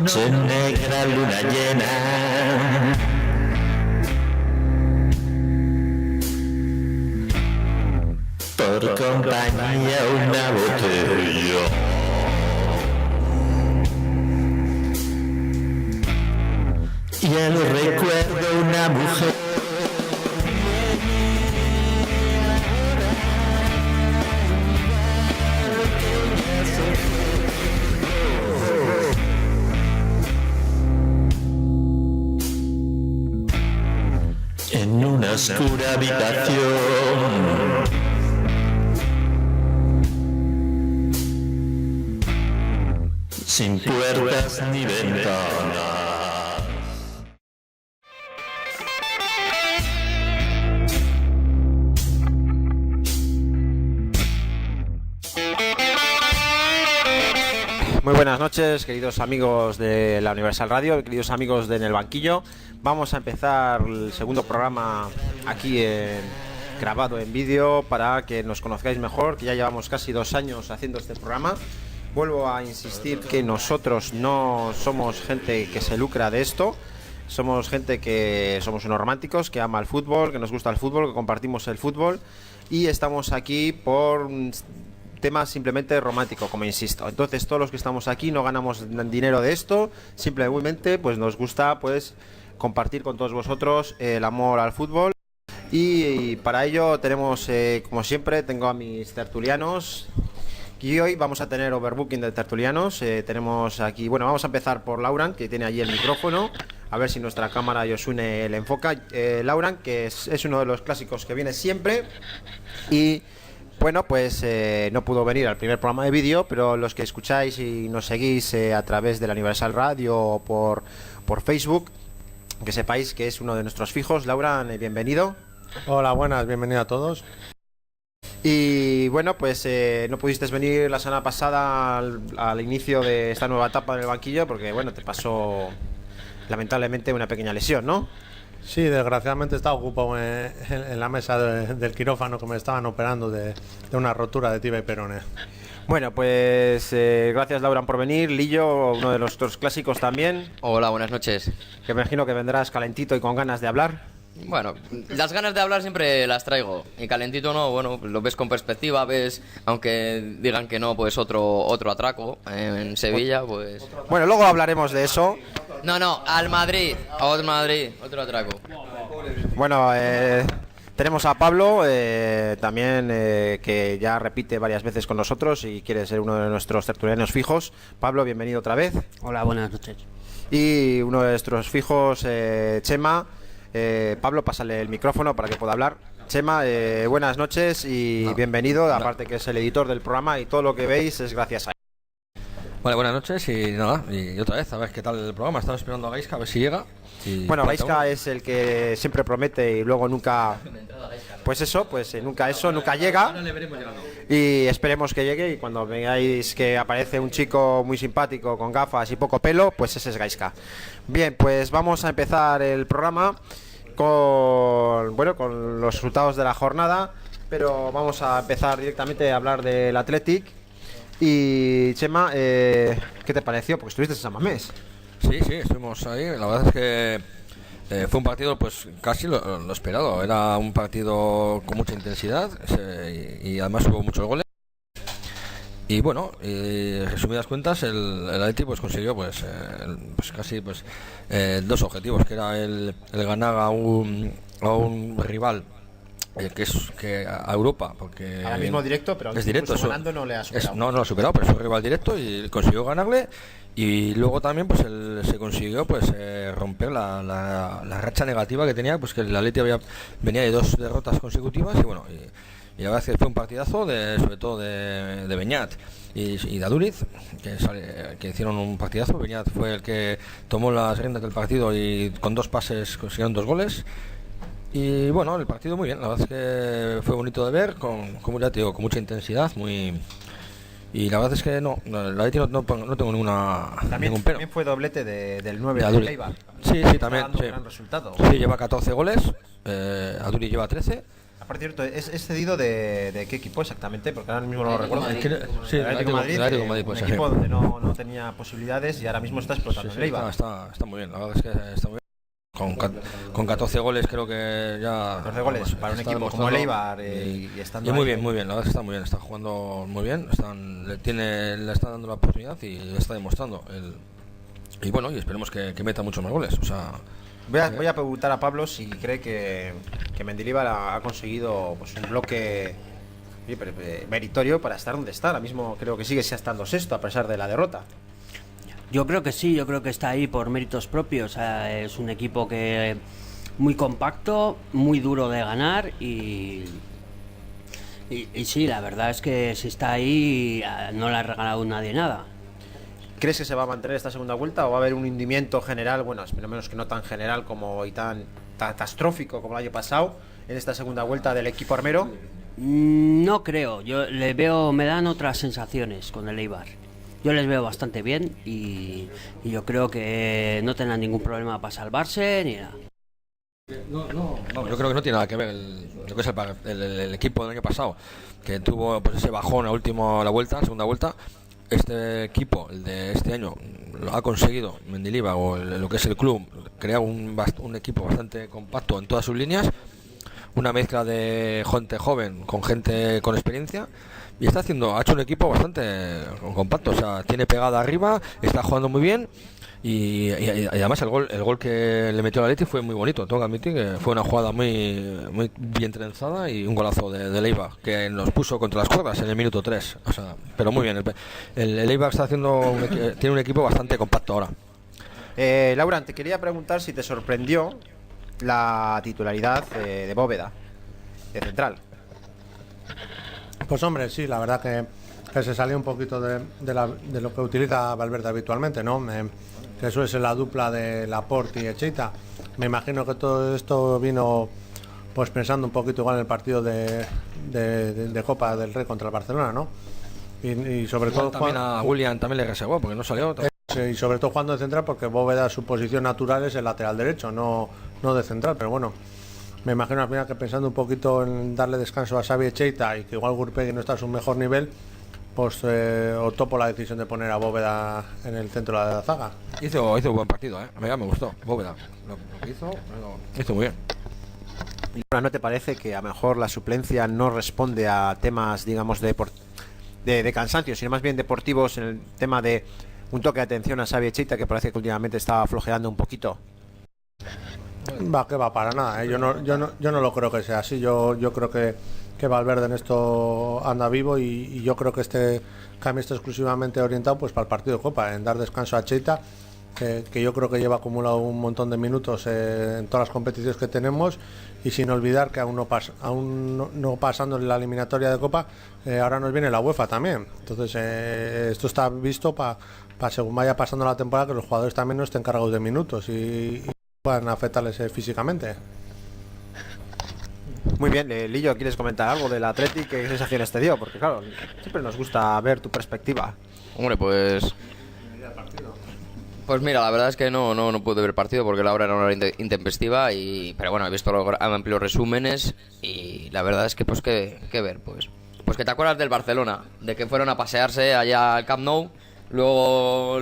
noche negra, luna llena. Por compañía una botella. Y el recuerdo una mujer. En una oscura habitación. Sin puertas ni ventanas. Muy buenas noches, queridos amigos de la Universal Radio, queridos amigos de En el Banquillo. Vamos a empezar el segundo programa aquí grabado en vídeo para que nos conozcáis mejor, que ya llevamos casi 2 años haciendo este programa. Vuelvo a insistir que nosotros no somos gente que se lucra de esto. Somos gente que somos unos románticos, que ama el fútbol, que nos gusta el fútbol, que compartimos el fútbol. Y estamos aquí por tema simplemente romántico, como insisto. Entonces todos los que estamos aquí no ganamos dinero de esto, simplemente pues nos gusta pues compartir con todos vosotros el amor al fútbol. Y para ello tenemos, como siempre, tengo a mis tertulianos. Y hoy vamos a tener overbooking de tertulianos. Tenemos aquí, bueno, vamos a empezar por Lauran, que tiene allí el micrófono. A ver si nuestra cámara Yosune le enfoca. Lauran, que es uno de los clásicos que viene siempre. Y bueno, pues no pudo venir al primer programa de vídeo, pero los que escucháis y nos seguís a través de la Universal Radio o por Facebook, que sepáis que es uno de nuestros fijos. Lauran, bienvenido. Hola, buenas, bienvenido a todos. Y bueno, pues no pudiste venir la semana pasada al inicio de esta nueva etapa en el banquillo porque, bueno, te pasó lamentablemente una pequeña lesión, ¿no? Sí, desgraciadamente estaba ocupado en la mesa del quirófano que me estaban operando de una rotura de tibia y peroné. Bueno, pues gracias, Lauran, por venir. Lillo, uno de nuestros clásicos también. Hola, buenas noches. Que me imagino que vendrás calentito y con ganas de hablar. Bueno, las ganas de hablar siempre las traigo. Y calentito no, bueno, pues lo ves con perspectiva, ves, aunque digan que no, pues otro atraco en Sevilla, pues... Bueno, luego hablaremos de eso. No, al Madrid, otro atraco. Bueno, tenemos a Pablo, también que ya repite varias veces con nosotros y quiere ser uno de nuestros tertulianos fijos. Pablo, bienvenido otra vez. Hola, buenas noches. Y uno de nuestros fijos, Chema. Pablo, pásale el micrófono para que pueda hablar. Chema, buenas noches y bienvenido, aparte que es el editor del programa y todo lo que veis es gracias a él. Vale, buenas noches y nada, y otra vez, a ver qué tal el programa. Estamos esperando a Gaisca, a ver si llega. Bueno, Gaisca es el que siempre promete y luego nunca... Pues eso, nunca llega. Y esperemos que llegue y cuando veáis que aparece un chico muy simpático con gafas y poco pelo, pues ese es Gaisca. Bien, pues vamos a empezar el programa con los resultados de la jornada, pero vamos a empezar directamente a hablar del Athletic. Y Chema, ¿qué te pareció? Porque estuviste en San Mamés. Sí, estuvimos ahí. La verdad es que fue un partido pues casi lo esperado. Era un partido con mucha intensidad y además hubo muchos goles. Y bueno, resumidas cuentas, el Atleti pues consiguió pues casi pues 2 objetivos, que era el ganar a un rival que a Europa, porque ahora mismo directo, pero es directo, ganando no le ha superado. No lo ha superado, pero es un rival directo y consiguió ganarle. Y luego también pues se consiguió pues romper la racha negativa que tenía, pues que el Atleti venía de 2 derrotas consecutivas y bueno, y la verdad es que fue un partidazo sobre todo de Beñat y de Aduriz, que hicieron un partidazo. Beñat fue el que tomó las riendas del partido y con 2 pases consiguieron 2 goles. Y bueno, el partido muy bien, la verdad es que fue bonito de ver, como ya te digo, con mucha intensidad, y la verdad es que no tengo ningún pero. También fue doblete del 9 de de Leibar. Sí, también. Sí. Un gran resultado. Sí, lleva 14 goles, Aduri lleva 13, Por cierto, ¿es cedido de qué equipo exactamente? Porque ahora mismo no lo recuerdo. Madrid. Sí, El Atlético de el Atlético de Madrid, un puede ser, equipo sí. donde no tenía posibilidades y ahora mismo está explotando Sí, el Eibar. está muy bien, la verdad es que está muy bien. Con 14 goles creo que ya... 14 goles vamos, para un está equipo como el demostrando. Eibar y estando Y muy ahí. bien, la verdad es que está muy bien, está jugando muy bien, le está dando la oportunidad y le está demostrando. Y bueno, y esperemos que meta muchos más goles. O sea, Voy a preguntar a Pablo si cree que Mendilibar ha conseguido pues, un bloque meritorio para estar donde está. Ahora mismo creo que sigue estando sexto a pesar de la derrota. Yo creo que sí, yo creo que está ahí por méritos propios. O sea, es un equipo que muy compacto, muy duro de ganar y sí, la verdad es que si está ahí no le ha regalado nadie nada. ¿Crees que se va a mantener esta segunda vuelta o va a haber un hundimiento general, bueno, espero menos que no tan general como y tan catastrófico como el año pasado en esta segunda vuelta del equipo armero? No creo, me dan otras sensaciones con el Eibar. Yo les veo bastante bien y yo creo que no tendrán ningún problema para salvarse ni nada. no, yo creo que no tiene nada que ver lo que es el equipo del año pasado, que tuvo pues ese bajón a segunda vuelta. Este equipo, el de este año, lo ha conseguido Mendilibar o lo que es el club, crear un equipo bastante compacto en todas sus líneas, una mezcla de gente joven con gente con experiencia, y ha hecho un equipo bastante compacto, o sea, tiene pegada arriba, está jugando muy bien. Y además el gol que le metió a la Leti fue muy bonito, tengo que admitir que fue una jugada muy bien trenzada y un golazo de Eibar que nos puso contra las cuerdas en el minuto 3, o sea, pero muy bien, el Eibar tiene un equipo bastante compacto ahora. Laura, te quería preguntar si te sorprendió la titularidad de Bóveda, de central. Pues hombre, sí, la verdad que se salió un poquito de lo que utiliza Valverde habitualmente, ¿no? Que eso es la dupla de Laporte y Echeita. Me imagino que todo esto vino pues pensando un poquito igual en el partido de Copa del Rey contra el Barcelona, ¿no? Y sobre todo también a William también le reservó porque no salió. Y sobre todo jugando de central porque Bóveda su posición natural es el lateral derecho, no de central, pero bueno. Me imagino al final que pensando un poquito en darle descanso a Xavi Echeita y que igual Gurpegui no está a su mejor nivel, pues optó por la decisión de poner a Bóveda en el centro de la zaga. Hizo un buen partido, a mí me gustó Bóveda, lo que hizo muy bien. ¿No te parece que a lo mejor la suplencia no responde a temas, digamos, de cansancio, sino más bien deportivos en el tema de un toque de atención a Xavi Echeita, que parece que últimamente estaba flojeando un poquito? Que va para nada, ¿eh? Yo no lo creo que sea así. Yo creo que Valverde en esto anda vivo y yo creo que este cambio está exclusivamente orientado pues para el partido de Copa, en dar descanso a Cheita, que yo creo que lleva acumulado un montón de minutos en todas las competiciones que tenemos, y sin olvidar que aún no pasando en la eliminatoria de Copa, ahora nos viene la UEFA también. Entonces esto está visto para según vaya pasando la temporada, que los jugadores también no estén cargados de minutos y puedan afectarles físicamente. Muy bien, Lillo, ¿quieres comentar algo del Athletic? ¿Qué sensaciones te dio? Porque claro, siempre nos gusta ver tu perspectiva. Hombre, pues mira, la verdad es que no pude ver partido porque la hora era una hora intempestiva, pero bueno, he visto los amplios resúmenes y la verdad es que pues que ver, pues que te acuerdas del Barcelona, de que fueron a pasearse allá al Camp Nou. Luego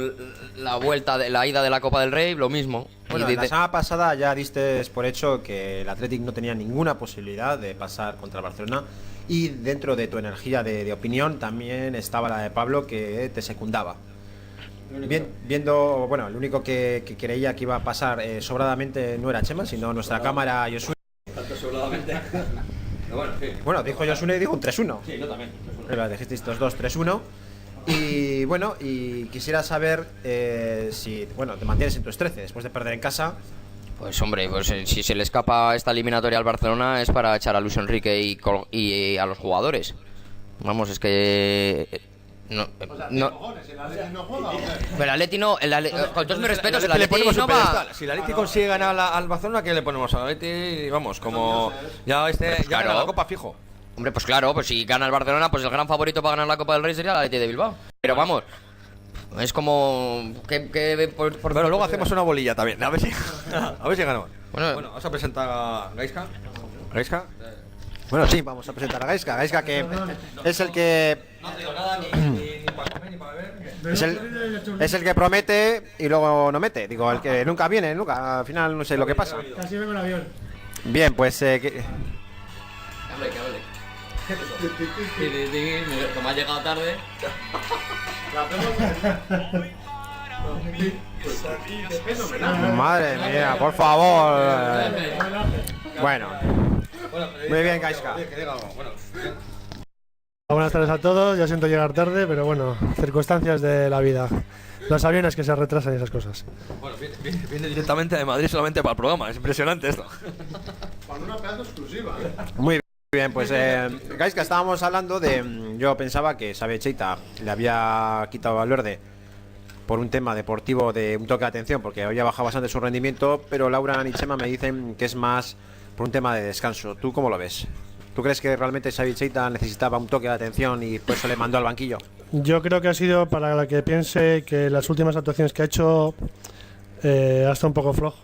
la ida de la Copa del Rey, lo mismo. Bueno, la semana pasada ya diste por hecho que el Athletic no tenía ninguna posibilidad de pasar contra el Barcelona, y dentro de tu energía de opinión también estaba la de Pablo, que te secundaba. Viendo, bueno, el único que creía que iba a pasar sobradamente no era Chema, sino nuestra cámara Yosune. Sobradamente. Bueno, dijo Yosune y dijo un 3-1. Sí, yo también. Dijisteis estos dos 3-1. Y bueno, y quisiera saber si, bueno, te mantienes en tus 13 después de perder en casa. Pues hombre, pues si se le escapa esta eliminatoria al Barcelona es para echar a Luis Enrique y a los jugadores. Vamos, es que no. Pero el Atleti no, con todos mis respetos, el Atleti no va. Si el Atleti consigue ganar al Barcelona, ¿qué le ponemos al Atleti? Vamos, como ya ya gana la Copa fijo. Hombre, pues claro, pues si gana el Barcelona, pues el gran favorito para ganar la Copa del Rey sería el Athletic de Bilbao. Pero vamos, es como Bueno, luego hacemos una bolilla también, a ver si ganamos. Bueno, Vamos a presentar a Gaisca. Bueno, sí, vamos a presentar a Gaizka. Gaizka que es el que es el que promete y luego no mete. Digo, el que nunca viene, nunca. Al final no sé lo que pasa. Casi vengo en avión. Bien, pues Que hable. Como ha llegado tarde. madre mía, por favor. Bueno, muy bien, Gaizka. Buenas tardes a todos, ya siento llegar tarde, pero bueno, circunstancias de la vida. Los aviones que se retrasan y esas cosas. Bueno, viene directamente de Madrid solamente para el programa, es impresionante esto. Con una pedazo exclusiva. Muy bien, pues Gaizka, estábamos hablando de. Yo pensaba que Xavi Cheita le había quitado al Valverde por un tema deportivo de un toque de atención, porque había bajado bastante su rendimiento, pero Laura y Chema me dicen que es más por un tema de descanso. ¿Tú cómo lo ves? ¿Tú crees que realmente Xavi Cheita necesitaba un toque de atención y por eso le mandó al banquillo? Yo creo que ha sido para la que piense que las últimas actuaciones que ha hecho ha estado un poco flojo,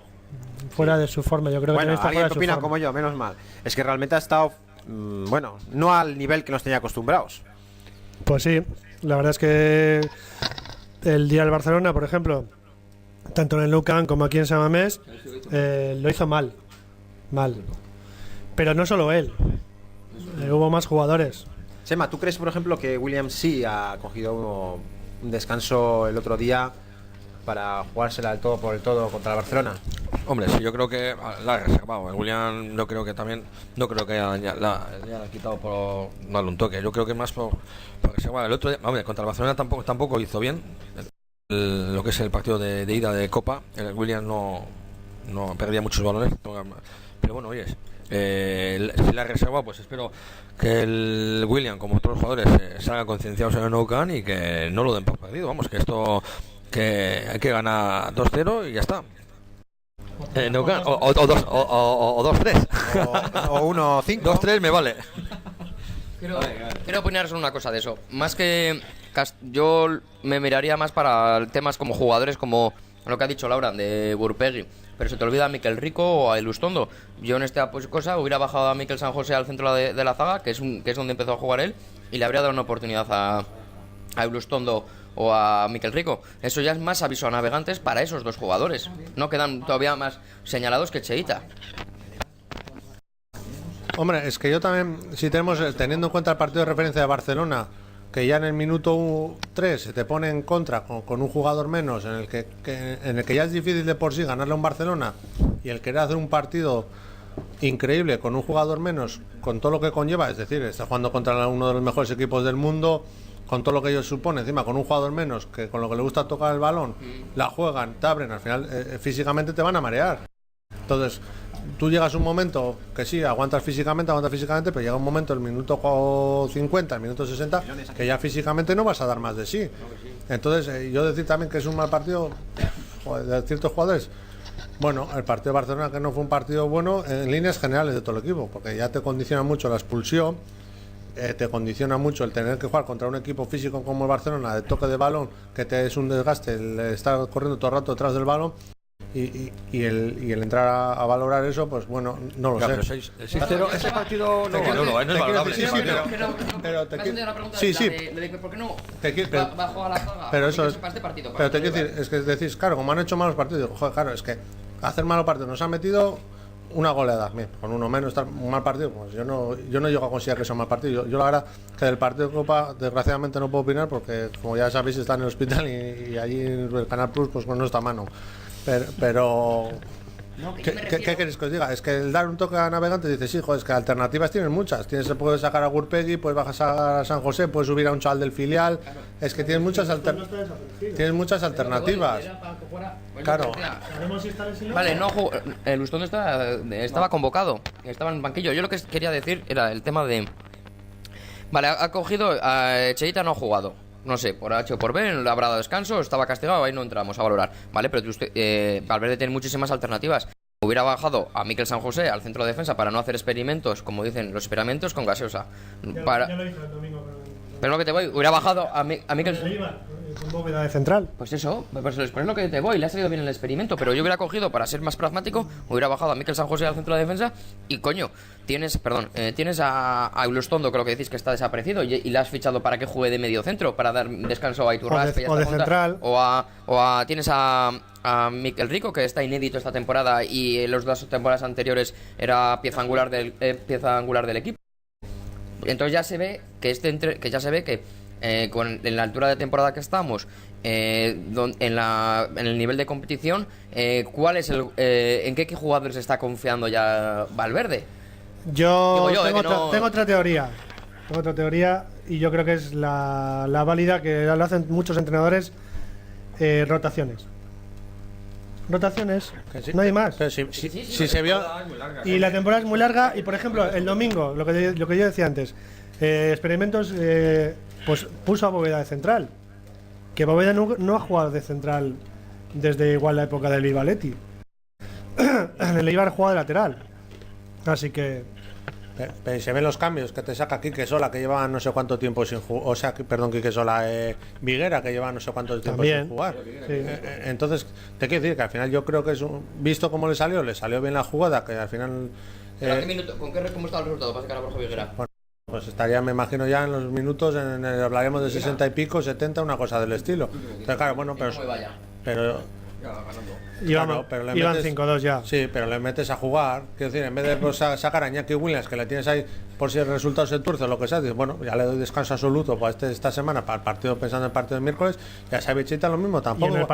fuera de su forma. Yo creo que Bueno, está alguien fuera que de su opina forma. como yo, menos mal. Es que realmente ha estado, bueno, no al nivel que nos tenía acostumbrados. Pues sí, la verdad es que el día del Barcelona, por ejemplo, tanto en el Nou Camp como aquí en San Mamés, lo hizo mal. Pero no solo él, hubo más jugadores. Chema, ¿tú crees, por ejemplo, que Williams sí ha cogido un descanso el otro día para jugársela al todo por el todo contra el Barcelona? Hombre, sí, yo creo que la ha reservado. El William no creo que la haya quitado por darle un toque. Yo creo que más por reservar. El otro día, hombre, contra el Barcelona tampoco hizo bien lo que es el partido de ida de Copa. El William no perdía muchos balones. Pero bueno, oyes, si la ha reservado, pues espero que el William, como otros jugadores, salgan concienciados en el Nou Camp y que no lo den por perdido. Vamos, que esto, que hay que ganar 2-0 y ya está. No, o 2-3 O 1-5. 2-3 me vale. Quiero opinar sobre una cosa de eso. Más que yo me miraría más para temas como jugadores, como lo que ha dicho Laura de Gurpegui. Pero se te olvida a Mikel Rico o a Ilustondo. Yo en esta cosa hubiera bajado a Mikel San José al centro de la zaga, que es donde empezó a jugar él, y le habría dado una oportunidad a Ilustondo o a Mikel Rico. Eso ya es más aviso a navegantes para esos dos jugadores. No quedan todavía más señalados que Cheita. Hombre, es que yo también, si teniendo en cuenta el partido de referencia de Barcelona, que ya en el minuto 3 se te pone en contra con un jugador menos, en el que ya es difícil de por sí ganarle a un Barcelona, y el querer hacer un partido increíble con un jugador menos, con todo lo que conlleva, es decir, está jugando contra uno de los mejores equipos del mundo, con todo lo que ello supone, encima con un jugador menos, que con lo que le gusta tocar el balón, la juegan, te abren, al final físicamente te van a marear. Entonces, tú llegas a un momento que sí, aguantas físicamente, pero llega un momento, el minuto 50, el minuto 60, que ya físicamente no vas a dar más de sí. Entonces, yo decir también que es un mal partido de ciertos jugadores. Bueno, el partido de Barcelona, que no fue un partido bueno en líneas generales de todo el equipo, porque ya te condiciona mucho la expulsión, te condiciona mucho el tener que jugar contra un equipo físico como el Barcelona, de toque de balón, que te es un desgaste el estar corriendo todo el rato detrás del balón. Y el entrar a valorar eso, pues bueno, no lo sé. Pero ese partido no es valorable. Pero te ¿Por qué no bajó a la zaga? Pero eso es. Pero te quiero decir, es que decís, claro, como han hecho malos partidos, joder, claro, es que hacer malos partidos nos han metido una goleada. Bien, con uno menos, estar un mal partido, pues yo no llego a considerar que sea un mal partido. Yo la verdad que del partido de Copa, desgraciadamente no puedo opinar porque, como ya sabéis, está en el hospital y allí el Canal Plus pues no está a mano. Pero No, ¿Qué queréis que os diga? Es que el dar un toque a navegantes, dices, hijo, es que alternativas tienes muchas. Puedes sacar a Gurpegui, puedes bajar a San José, puedes subir a un chaval del filial. Es que tienes muchas alternativas. Claro. Vale, no, el Ustón estaba convocado, estaba en el banquillo. Yo lo que quería decir era el tema de... Vale, ha cogido... Cheita no ha jugado. No sé, por H o por B, le habrá dado descanso, estaba castigado, ahí no entramos a valorar. Vale, pero Valverde tiene muchísimas alternativas. Hubiera bajado a Mikel San José al centro de defensa para no hacer experimentos, como dicen los experimentos, con gaseosa. Ya lo hizo el domingo. Pero lo que te voy, hubiera bajado a Mikel... Con Bóveda de central. Pues eso, pues es lo que te voy, le ha salido bien el experimento, pero yo hubiera cogido, para ser más pragmático, hubiera bajado a Mikel San José al centro de defensa y coño, tienes a Ilustondo, creo que decís que está desaparecido y le has fichado para que juegue de medio centro, para dar descanso a Iturraspe o de central. Tienes a Mikel Rico, que está inédito esta temporada y en las 2 temporadas anteriores era pieza angular del equipo. Entonces ya se ve que en la altura de temporada que estamos, en el nivel de competición, ¿cuál es en qué jugadores está confiando ya Valverde? Yo Digo tengo otra teoría. Tengo otra teoría y yo creo que es la válida, que lo hacen muchos entrenadores. Rotaciones. Sí. No hay más. Pero si se vio. Y la temporada es muy larga y, por ejemplo, el domingo, lo que yo decía antes, experimentos, pues puso a Bóveda de central. Que Bóveda no ha jugado de central desde igual la época del Vivaletti. En el Eibar juega de lateral. Así que... Pero se ven los cambios que te saca Quique Sola, que lleva no sé cuánto tiempo sin jugar. O sea, perdón, Quique Sola, Viguera, que lleva no sé cuánto tiempo También, sin jugar. sí. Entonces, te quiero decir que al final yo creo que visto cómo le salió bien la jugada, que al final. ¿Cómo está el resultado para sacar a Borja Viguera? Pues estaría, me imagino, ya en los minutos, hablaríamos de 60 y pico, 70, una cosa del estilo. Entonces, claro, bueno, pero Iban le metes- 5-2 ya. Sí, pero le metes a jugar. Quiero decir, en vez de pues, sacar a Iñaki Williams, que le tienes ahí por si el resultado se tuerce o lo que sea, dices, bueno, ya le doy descanso absoluto para esta semana, para el partido, pensando en el partido del miércoles, y a Savichita lo mismo, Y tampoco. en el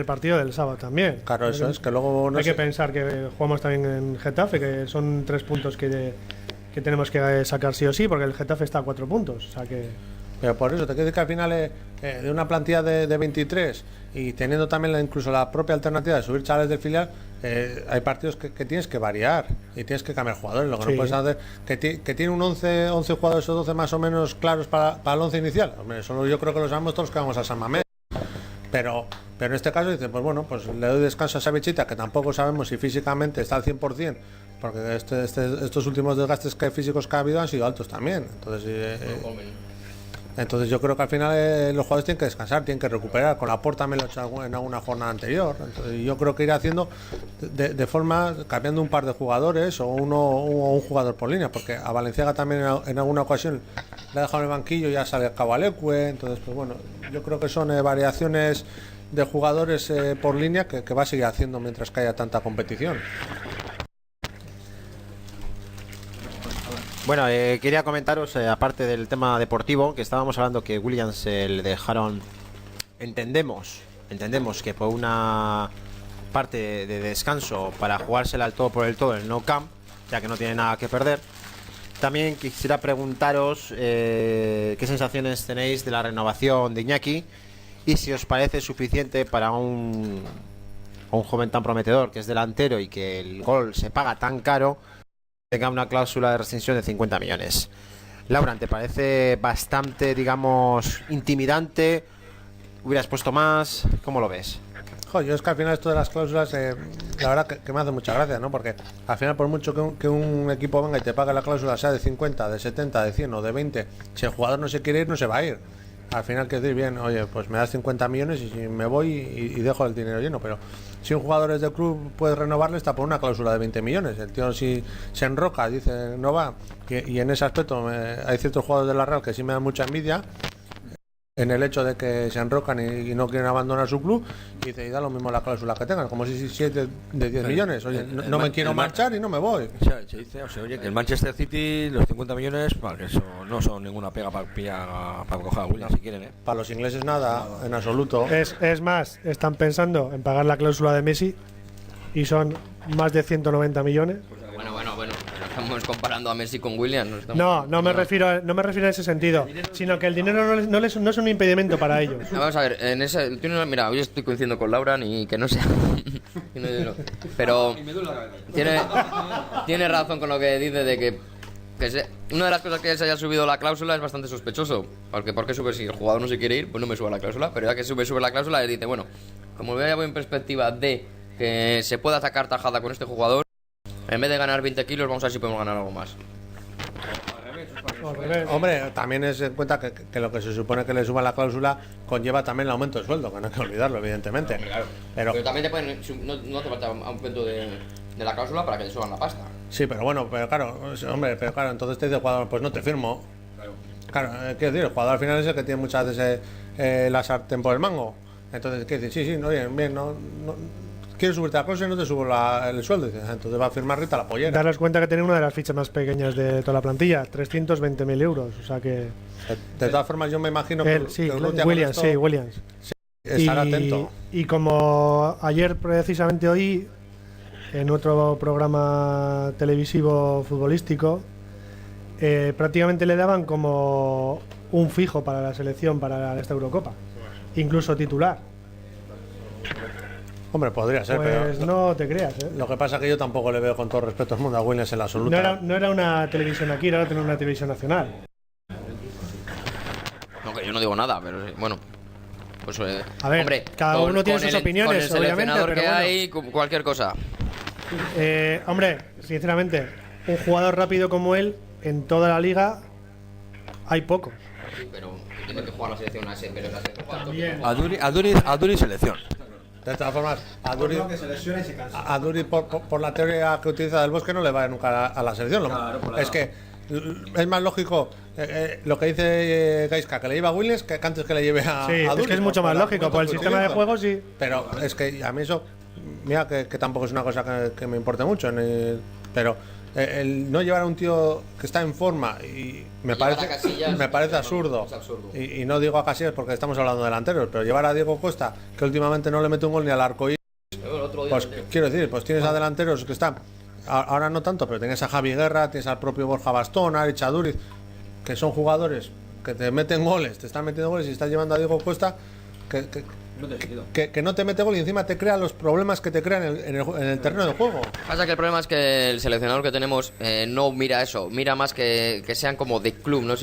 partido del sábado también. Claro, eso es, que luego no Hay sé. que pensar que jugamos también en Getafe, que son 3 puntos que tenemos que sacar sí o sí, porque el Getafe está a 4 puntos. O sea que... Pero por eso, te quiero decir que al final de una plantilla de 23 y teniendo también incluso la propia alternativa de subir chavales del filial, hay partidos que tienes que variar y tienes que cambiar jugadores. Lo que Sí. no puedes hacer que tiene un 11 jugadores o 12 más o menos claros para el 11 inicial. Hombre, eso yo creo que lo sabemos todos que vamos a San Mamés. Pero en este caso dice, pues bueno, pues le doy descanso a Savichita, que tampoco sabemos si físicamente está al 100%, porque estos últimos desgastes físicos que ha habido han sido altos también. Entonces yo creo que al final los jugadores tienen que descansar, tienen que recuperar. Con Laporte también lo he hecho en alguna jornada anterior. Entonces, yo creo que ir haciendo de forma, cambiando un par de jugadores o un jugador por línea, porque a Valenciaga también en alguna ocasión le ha dejado en el banquillo y ya sale Cabalecue. Entonces, pues bueno, yo creo que son variaciones de jugadores por línea que va a seguir haciendo mientras que haya tanta competición. Bueno, quería comentaros, aparte del tema deportivo, que estábamos hablando que Williams le dejaron... Entendemos que por una parte de descanso para jugársela al todo por el todo en el Nou Camp, ya que no tiene nada que perder. También quisiera preguntaros qué sensaciones tenéis de la renovación de Iñaki y si os parece suficiente para un joven tan prometedor que es delantero y que el gol se paga tan caro, tenga una cláusula de rescisión de 50 millones. Laura, ¿te parece bastante, digamos, intimidante? ¿Hubieras puesto más? ¿Cómo lo ves? Yo es que al final esto de las cláusulas, la verdad que me hace mucha gracia, ¿no? Porque al final por mucho que un equipo venga y te pague la cláusula, sea de 50, de 70, de 100 o de 20, si el jugador no se quiere ir, no se va a ir. Al final que decir, bien, oye, pues me das 50 millones y me voy y dejo el dinero lleno, pero si un jugador es del club puede renovarle, está por una cláusula de 20 millones. El tío si se enroca, dice no va, y en ese aspecto hay ciertos jugadores de la Real que sí me dan mucha envidia en el hecho de que se enrocan y no quieren abandonar su club, y dice, y da lo mismo la cláusula que tengan, como si es de 10 millones, oye, no me quiero marchar y no me voy. Se dice, oye, que el Manchester City, los 50 millones, vale, eso no son ninguna pega para coger a Williams si quieren, Para los ingleses nada, en absoluto. Es más, están pensando en pagar la cláusula de Messi y son más de 190 millones. Bueno, estamos comparando a Messi con Williams. No me refiero a ese sentido, sino que el dinero no es un impedimento para ellos. Vamos a ver, mira, hoy estoy coincidiendo con Laura, ni que no sea. Pero tiene razón con lo que dice de que una de las cosas que se haya subido la cláusula es bastante sospechoso. Porque ¿por qué sube? Si el jugador no se quiere ir, pues no me suba la cláusula. Pero ya que sube la cláusula, le dice, bueno, como veo en perspectiva de que se pueda sacar tajada con este jugador, en vez de ganar 20 kilos, vamos a ver si podemos ganar algo más. al revés. Hombre, también es en cuenta que lo que se supone que le suba la cláusula conlleva también el aumento de sueldo, que no hay que olvidarlo, evidentemente. Claro. Pero También te pueden, no hace falta aumento de la cláusula para que te suban la pasta. sí, pero bueno, pero claro, entonces te dice el jugador, pues no te firmo. Claro, quiero decir, el jugador al final es el que tiene muchas veces la sartén por el mango. Entonces, quiere decir, sí, no, bien, no quieres subirte la cláusula y no te subo el sueldo. Dices, entonces va a firmar Rita la pollera. Daros cuenta que tiene una de las fichas más pequeñas de toda la plantilla, 320.000 euros. O sea que. De todas formas, yo me imagino Él, sí, Williams. estará atento. Y como ayer, precisamente hoy, en otro programa televisivo futbolístico, prácticamente le daban como un fijo para la selección para esta Eurocopa, incluso titular. Hombre, podría ser, Pues pero no te creas, ¿eh? lo que pasa es que yo tampoco le veo con todo respeto al mundo a Williams en la absoluta. No era una televisión aquí, era tener una televisión nacional. No, que yo no digo nada, pero bueno. Pues, A ver, hombre, cada uno tiene sus opiniones, con el obviamente, seleccionador pero que bueno. hay, cualquier cosa. Hombre, sinceramente, un jugador rápido como él en toda la liga hay poco. Sí, pero tiene que jugar la selección a ese, pero la selección juega También. Aduri selección. De todas formas, a Duri por la teoría que utiliza del Bosque no le va nunca a la selección. Es que es más lógico lo que dice Gaisca, que le lleve a Williams que antes que le lleve a Sí, Duri. es que es mucho más lógico, por el sistema de juego sí. Pero es que a mí eso, mira que tampoco es una cosa que me importe mucho, pero el no llevar a un tío que está en forma y me parece absurdo. Es absurdo. Y no digo a Casillas porque estamos hablando de delanteros, pero llevar a Diego Costa, que últimamente no le mete un gol ni al arcoíris, pues quiero decir, pues tienes a delanteros que están, ahora no tanto, pero tienes a Javi Guerra, tienes al propio Borja Bastón, a Ari Chaduriz, que son jugadores que te meten goles, te están metiendo goles y estás llevando a Diego Costa que no te mete gol y encima te crea los problemas que te crean en el terreno de juego. Pasa que el problema es que el seleccionador que tenemos no mira eso, mira más que sean como de club, ¿no?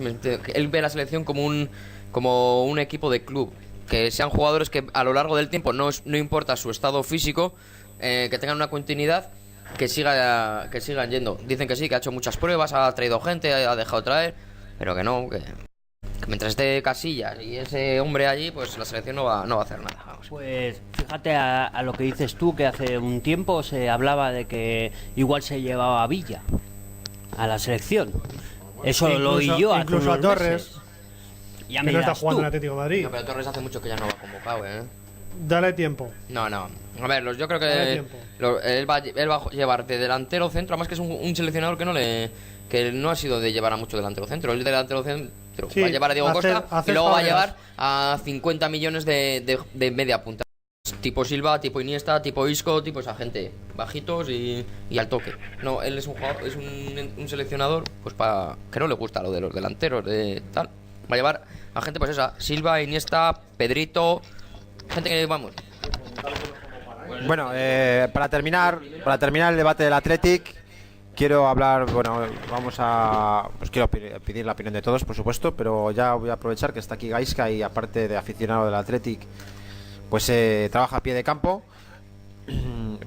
Él ve la selección como un equipo de club, que sean jugadores que a lo largo del tiempo no importa su estado físico, que tengan una continuidad, que sigan yendo. Dicen que sí, que ha hecho muchas pruebas, ha traído gente, ha dejado traer, pero que no, que mientras esté Casillas y ese hombre allí, pues la selección no va a hacer nada. Vamos. Pues fíjate a lo que dices tú, que hace un tiempo se hablaba de que igual se llevaba a Villa a la selección. Eso lo oí yo hace incluso unos a Torres, meses. Ya que me no está dirás jugando tú. en Atlético de Madrid. No, pero Torres hace mucho que ya no va convocado, Dale tiempo. No. A ver, yo creo Dale que tiempo. él va a llevar de delantero centro, además que es un seleccionador que no ha sido de llevar a mucho delantero centro. El delantero centro Sí, va a llevar a Diego Costa y hacer luego va a Fábregas. llevar a 50 millones de media punta. Tipo Silva, tipo Iniesta, tipo Isco, tipo esa gente bajitos y al toque. No, él es un jugador, es un seleccionador pues para que no le gusta lo de los delanteros de tal. Va a llevar a gente pues esa, Silva, Iniesta, Pedrito, gente que vamos. Bueno, para terminar el debate del Athletic, quiero hablar, quiero pedir la opinión de todos, por supuesto, pero ya voy a aprovechar que está aquí Gaisca y aparte de aficionado del Athletic, pues trabaja a pie de campo.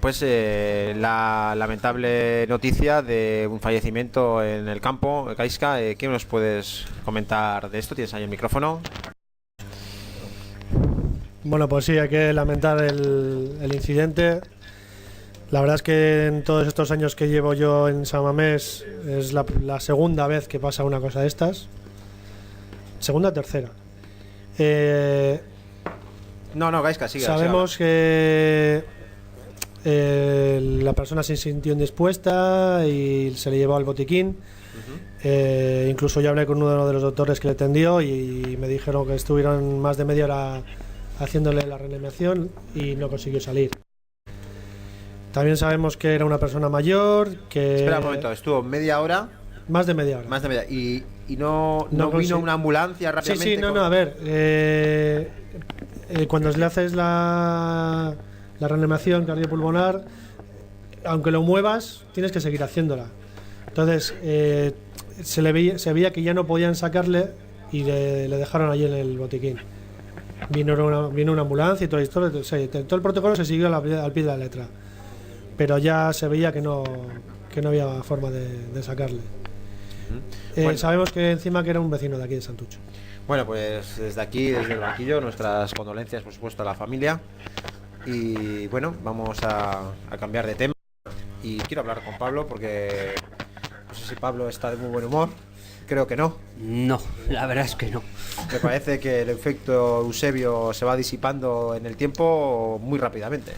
Pues la lamentable noticia de un fallecimiento en el campo. Gaisca, ¿qué nos puedes comentar de esto? ¿Tienes ahí el micrófono? Bueno, pues sí, hay que lamentar el incidente. La verdad es que en todos estos años que llevo yo en San Mamés es la segunda vez que pasa una cosa de estas. Segunda o tercera. No, Gaisca, sigue. Sabemos que la persona se sintió indispuesta y se le llevó al botiquín. Incluso yo hablé con uno de los doctores que le atendió y me dijeron que estuvieron más de media hora haciéndole la reanimación y no consiguió salir. También sabemos que era una persona mayor, que... Espera un momento, estuvo media hora. Más de media hora. Más de media. Y no vino una ambulancia rápidamente. Sí, a ver. Cuando le haces la reanimación cardiopulmonar, aunque lo muevas, tienes que seguir haciéndola. Entonces, se veía que ya no podían sacarle y le dejaron allí en el botiquín. Vino una ambulancia y toda la historia. Todo el protocolo se siguió al pie de la letra. Pero ya se veía que no había forma de sacarle. Bueno. Sabemos que encima que era un vecino de aquí de Santucho. Bueno, pues desde aquí, desde el banquillo, nuestras condolencias, por supuesto, a la familia. Y bueno, vamos a cambiar de tema. Y quiero hablar con Pablo porque no sé si Pablo está de muy buen humor. Creo que no. No, la verdad es que no. Me parece que el efecto Eusebio se va disipando en el tiempo muy rápidamente.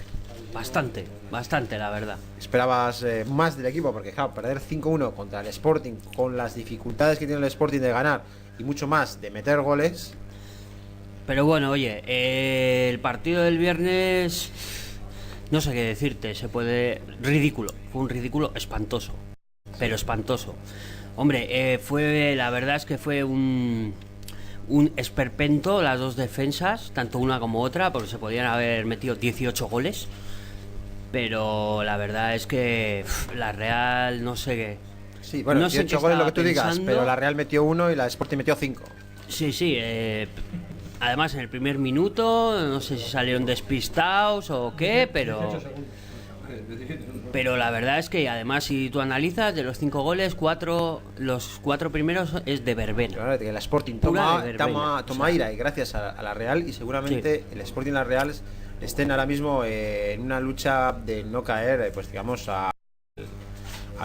Bastante, la verdad. Esperabas más del equipo porque, claro, perder 5-1 contra el Sporting, con las dificultades que tiene el Sporting de ganar y mucho más de meter goles. Pero bueno, oye, el partido del viernes, no sé qué decirte, ridículo, fue un ridículo espantoso, pero espantoso. Hombre, la verdad es que fue un esperpento las dos defensas, tanto una como otra, porque se podían haber metido 18 goles. Pero la verdad es que la Real, no sé qué. Sí, bueno, no sé 18 qué goles lo que estaba tú digas, pensando. pero la Real metió 1 y la Sporting metió 5. Sí, además en el primer minuto, no sé si salieron despistados o qué, pero la verdad es que además si tú analizas de los 5 goles, los 4 primeros es de verbena. Claro, que el Sporting Pura de verbena, toma ira y gracias a la Real, y seguramente el Sporting y la Real estén ahora mismo en una lucha de no caer, pues digamos, a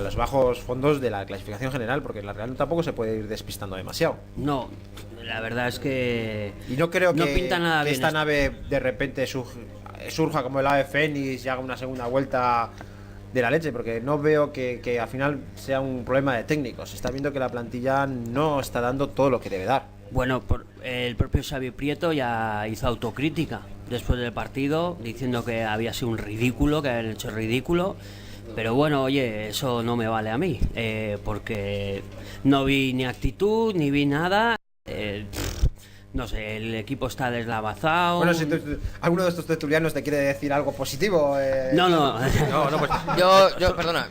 los bajos fondos de la clasificación general, porque la Real tampoco se puede ir despistando demasiado. No, la verdad es que Y no creo no que, pinta nada que bien esta esto. nave de repente surja como el ave Fénix y haga una segunda vuelta de la leche, porque no veo que al final sea un problema de técnicos. Se está viendo que la plantilla no está dando todo lo que debe dar. Bueno, el propio Xavi Prieto ya hizo autocrítica después del partido, diciendo que había sido un ridículo, que habían hecho ridículo. Pero bueno, oye, eso no me vale a mí, porque no vi ni actitud, ni vi nada. No sé, el equipo está deslavazado. Bueno, si alguno de estos tertulianos te quiere decir algo positivo. No. No, pues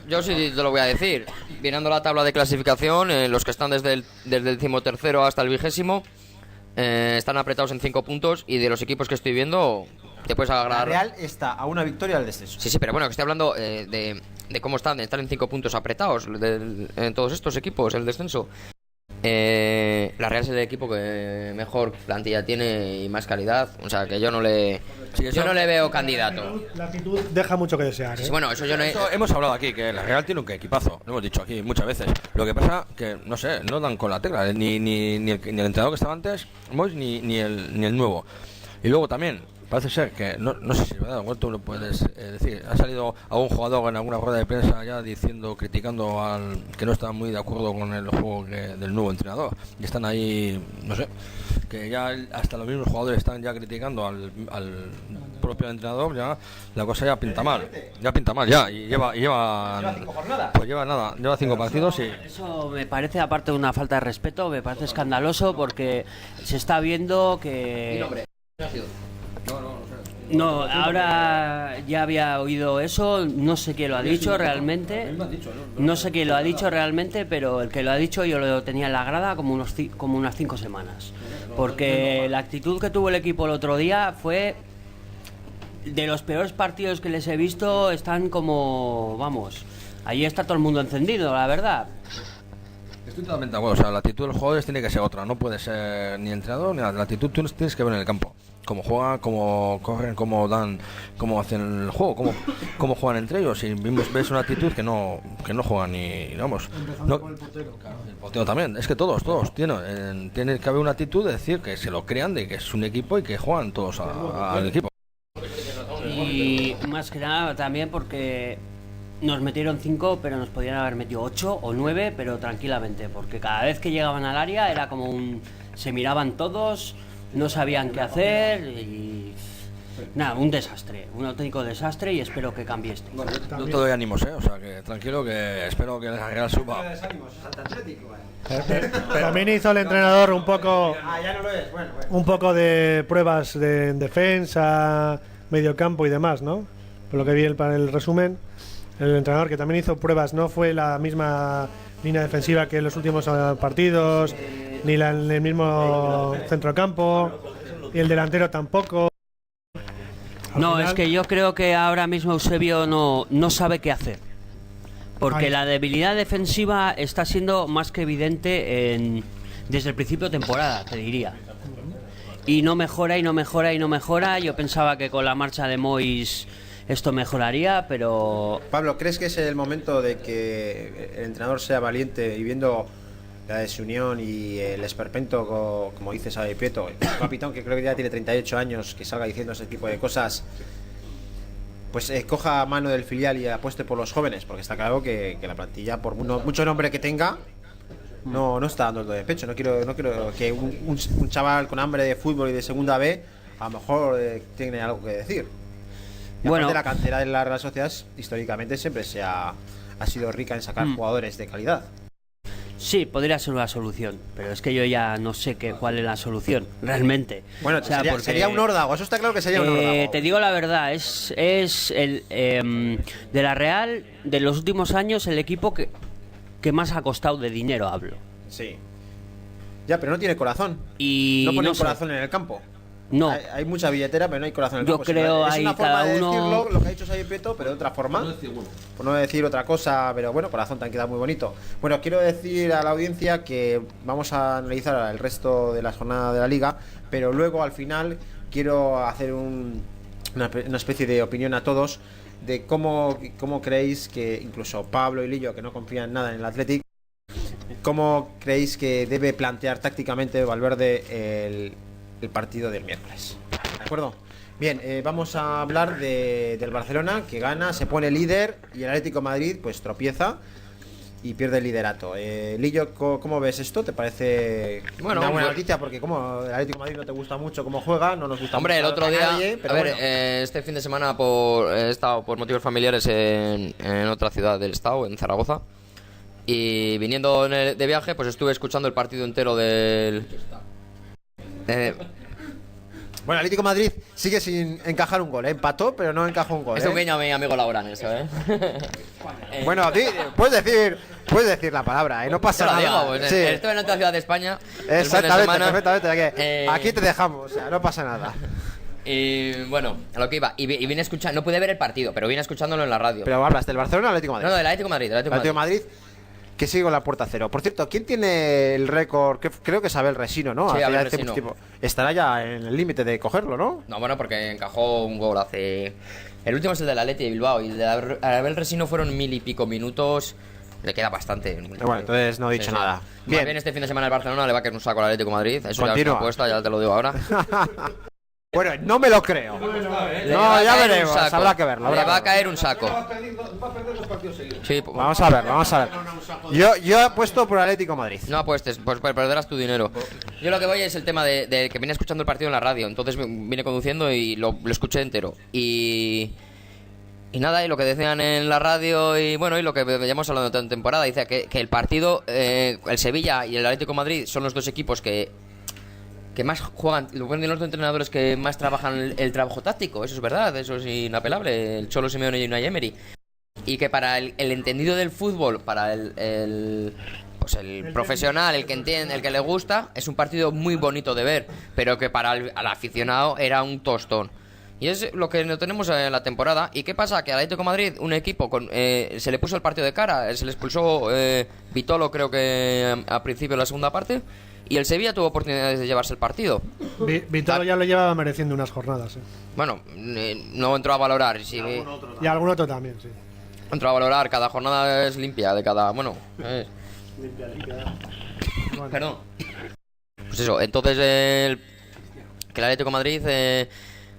Yo sí te lo voy a decir. Mirando la tabla de clasificación, los que están desde el 13º hasta el 20º están apretados en 5 puntos, y de los equipos que estoy viendo te puedes La agarrar. Real está a una victoria del descenso. Sí, pero bueno, que estoy hablando de cómo están en 5 puntos apretados en todos estos equipos, el descenso. La Real es el equipo que mejor plantilla tiene y más calidad, o sea que yo no le veo candidato. La actitud deja mucho que desear. Sí, bueno, eso yo no he... Eso hemos hablado aquí, que la Real tiene un equipazo, lo hemos dicho aquí muchas veces. Lo que pasa que, no sé, no dan con la tecla, ni el entrenador que estaba antes, Mois, ni el nuevo. Y luego también, parece ser que, no sé si es verdad, tú lo puedes decir, ha salido algún jugador en alguna rueda de prensa ya criticando que no está muy de acuerdo con el juego del nuevo entrenador. Y están ahí, no sé, que ya hasta los mismos jugadores están ya criticando al propio entrenador. Ya la cosa ya pinta mal, y lleva 5 jornadas. Pues lleva 5 partidos y... Eso me parece, aparte de una falta de respeto, me parece escandaloso, porque se está viendo que... No, ahora ya había oído eso, no sé quién lo ha dicho realmente. No sé quién lo ha dicho realmente, pero el que lo ha dicho yo lo tenía en la grada como unas 5 semanas. Porque la actitud que tuvo el equipo el otro día fue de los peores partidos que les he visto. Están como, vamos, allí está todo el mundo encendido, la verdad. Estoy totalmente de acuerdo, o sea, la actitud de los jugadores tiene que ser otra, no puede ser ni entrenador ni nada. La actitud tú tienes que ver en el campo, cómo juegan, cómo corren, cómo hacen el juego, cómo juegan entre ellos. Y ves una actitud que no juegan ni vamos. Empezando con el portero. Claro, el portero también, es que todos tienen que haber una actitud de decir que se lo crean, de que es un equipo y que juegan todos al equipo. Y más que nada también porque nos metieron 5, pero nos podían haber metido 8 o 9, pero tranquilamente, porque cada vez que llegaban al área era como se miraban todos, no sabían qué hacer y nada, un desastre, un auténtico desastre, y espero que cambie esto. Yo te doy ánimos, o sea, que tranquilo, que espero que la Real suba. También hizo el entrenador un poco Ya no lo es, bueno. un poco de pruebas en defensa, medio campo y demás, ¿no? Por lo que vi para el resumen, el entrenador que también hizo pruebas, no fue la misma línea defensiva que en los últimos partidos, ni el mismo centrocampo, y el delantero tampoco. Al No, final, es que yo creo que ahora mismo Eusebio no sabe qué hacer. Porque Ay. la debilidad defensiva está siendo más que evidente desde el principio de temporada, te diría. Y no mejora, y no mejora, y no mejora. Yo pensaba que con la marcha de Mois esto mejoraría, pero... Pablo, ¿crees que es el momento de que el entrenador sea valiente y viendo la desunión y el esperpento, como dice Xavi Prieto, el capitán que creo que ya tiene 38 años, que salga diciendo ese tipo de cosas, pues coja mano del filial y apueste por los jóvenes? Porque está claro que la plantilla, por mucho nombre que tenga, no está dando el do de pecho. No quiero que un chaval con hambre de fútbol y de segunda B a lo mejor tiene algo que decir. Y Bueno. aparte, la cantera de la Real Sociedad históricamente siempre ha sido rica en sacar jugadores de calidad. Sí, podría ser una solución, pero es que yo ya no sé cuál es la solución, realmente. Bueno, O sea, porque, sería un órdago, eso está claro que sería un órdago. te digo la verdad, es el de la Real, de los últimos años, el equipo que más ha costado de dinero, hablo. Sí. Ya, pero no tiene corazón. Y no pone no un sé. corazón en el campo. No. Hay mucha billetera, pero no hay corazón en el Yo campo. creo es ahí una forma cada de uno- decirlo, lo que ha dicho Xavi Prieto, pero de otra forma. Por no decir otra cosa, pero bueno, corazón te han quedado muy bonito. Bueno, quiero decir a la audiencia que vamos a analizar el resto de la jornada de la Liga, pero luego al final quiero hacer una especie de opinión a todos de cómo creéis que, incluso Pablo y Lillo, que no confían nada en el Athletic, cómo creéis que debe plantear tácticamente Valverde el partido del miércoles. ¿De acuerdo? Bien, vamos a hablar del Barcelona, que gana, se pone líder, y el Atlético de Madrid pues tropieza y pierde el liderato. Lillo, ¿cómo ves esto? ¿Te parece Bueno, una buena pues- noticia? Porque como el Atlético de Madrid no te gusta mucho cómo juega, no nos gusta Hombre, el mucho otro a día, nadie, pero a ver, bueno. este fin de semana he estado por motivos familiares en otra ciudad del estado, en Zaragoza. Y viniendo de viaje, pues estuve escuchando el partido entero del... Bueno, el Atlético de Madrid sigue sin encajar un gol, ¿eh? Empató, pero no encajó un gol. Es un guiño a mi amigo Laurán, eso, ¿eh? Bueno, puedes decir la palabra, ¿eh? No pasa Te lo nada. digo, pues, Sí. estuve en otra ciudad de España. el fin de Exactamente, semana, perfectamente. Aquí te dejamos, o sea, no pasa nada. Y bueno, a lo que iba. Y vine escuchando, no pude ver el partido, pero vine escuchándolo en la radio. Pero hablas del Barcelona o Atlético de No, Madrid. del Atlético de Madrid, del Atlético de Atlético de Madrid. Madrid, que sigue con la puerta cero. Por cierto, ¿quién tiene el récord? Creo que es Abel Resino, ¿no? Sí, Hace Abel hace Resino. mucho tiempo. Estará ya en el límite de cogerlo, ¿no? No, bueno, porque encajó un gol hace... El último es el del Atleti de Bilbao, y el de Abel Resino fueron 1000 y pico minutos. Le queda bastante. Bueno, entonces no he dicho nada. Bien. Bien. Este fin de semana el Barcelona le va a caer un saco al Atlético de Madrid. Eso ya es Continúa. una apuesta, ya te lo digo ahora. Bueno, no me lo creo. Le No, va a ya caer un veremos. saco. Habrá que verlo. Le habrá va a que verlo. caer un saco. Sí, pues, Vamos a ver, vamos a ver. Yo he puesto por Atlético de Madrid. no apuestes, pues perderás tu dinero. Yo lo que voy es el tema de que vine escuchando el partido en la radio. Entonces vine conduciendo y lo escuché entero. Y nada, y lo que decían en la radio y bueno, y lo que ya hemos hablado en temporada, dice que el partido, el Sevilla y el Atlético de Madrid son los dos equipos que más juegan, lo ponen los dos entrenadores que más trabajan el trabajo táctico, eso es verdad, eso es inapelable, el Cholo Simeone y Unai Emery. Y que para el entendido del fútbol, para el profesional, el que entiende, el que le gusta, es un partido muy bonito de ver, pero que para al aficionado era un tostón. Y es lo que no tenemos en la temporada. ¿Y qué pasa? Que al Atlético de Madrid, un equipo se le puso el partido de cara, se le expulsó Vitolo, creo que a principio de la segunda parte, y el Sevilla tuvo oportunidades de llevarse el partido. Vitolo ya lo llevaba mereciendo unas jornadas. Bueno, no entró a valorar, sí, Y algún otro también, sí. entró a valorar, cada jornada es limpia de cada... Bueno, Bueno. perdón. Pues eso, entonces que el Atlético de Madrid,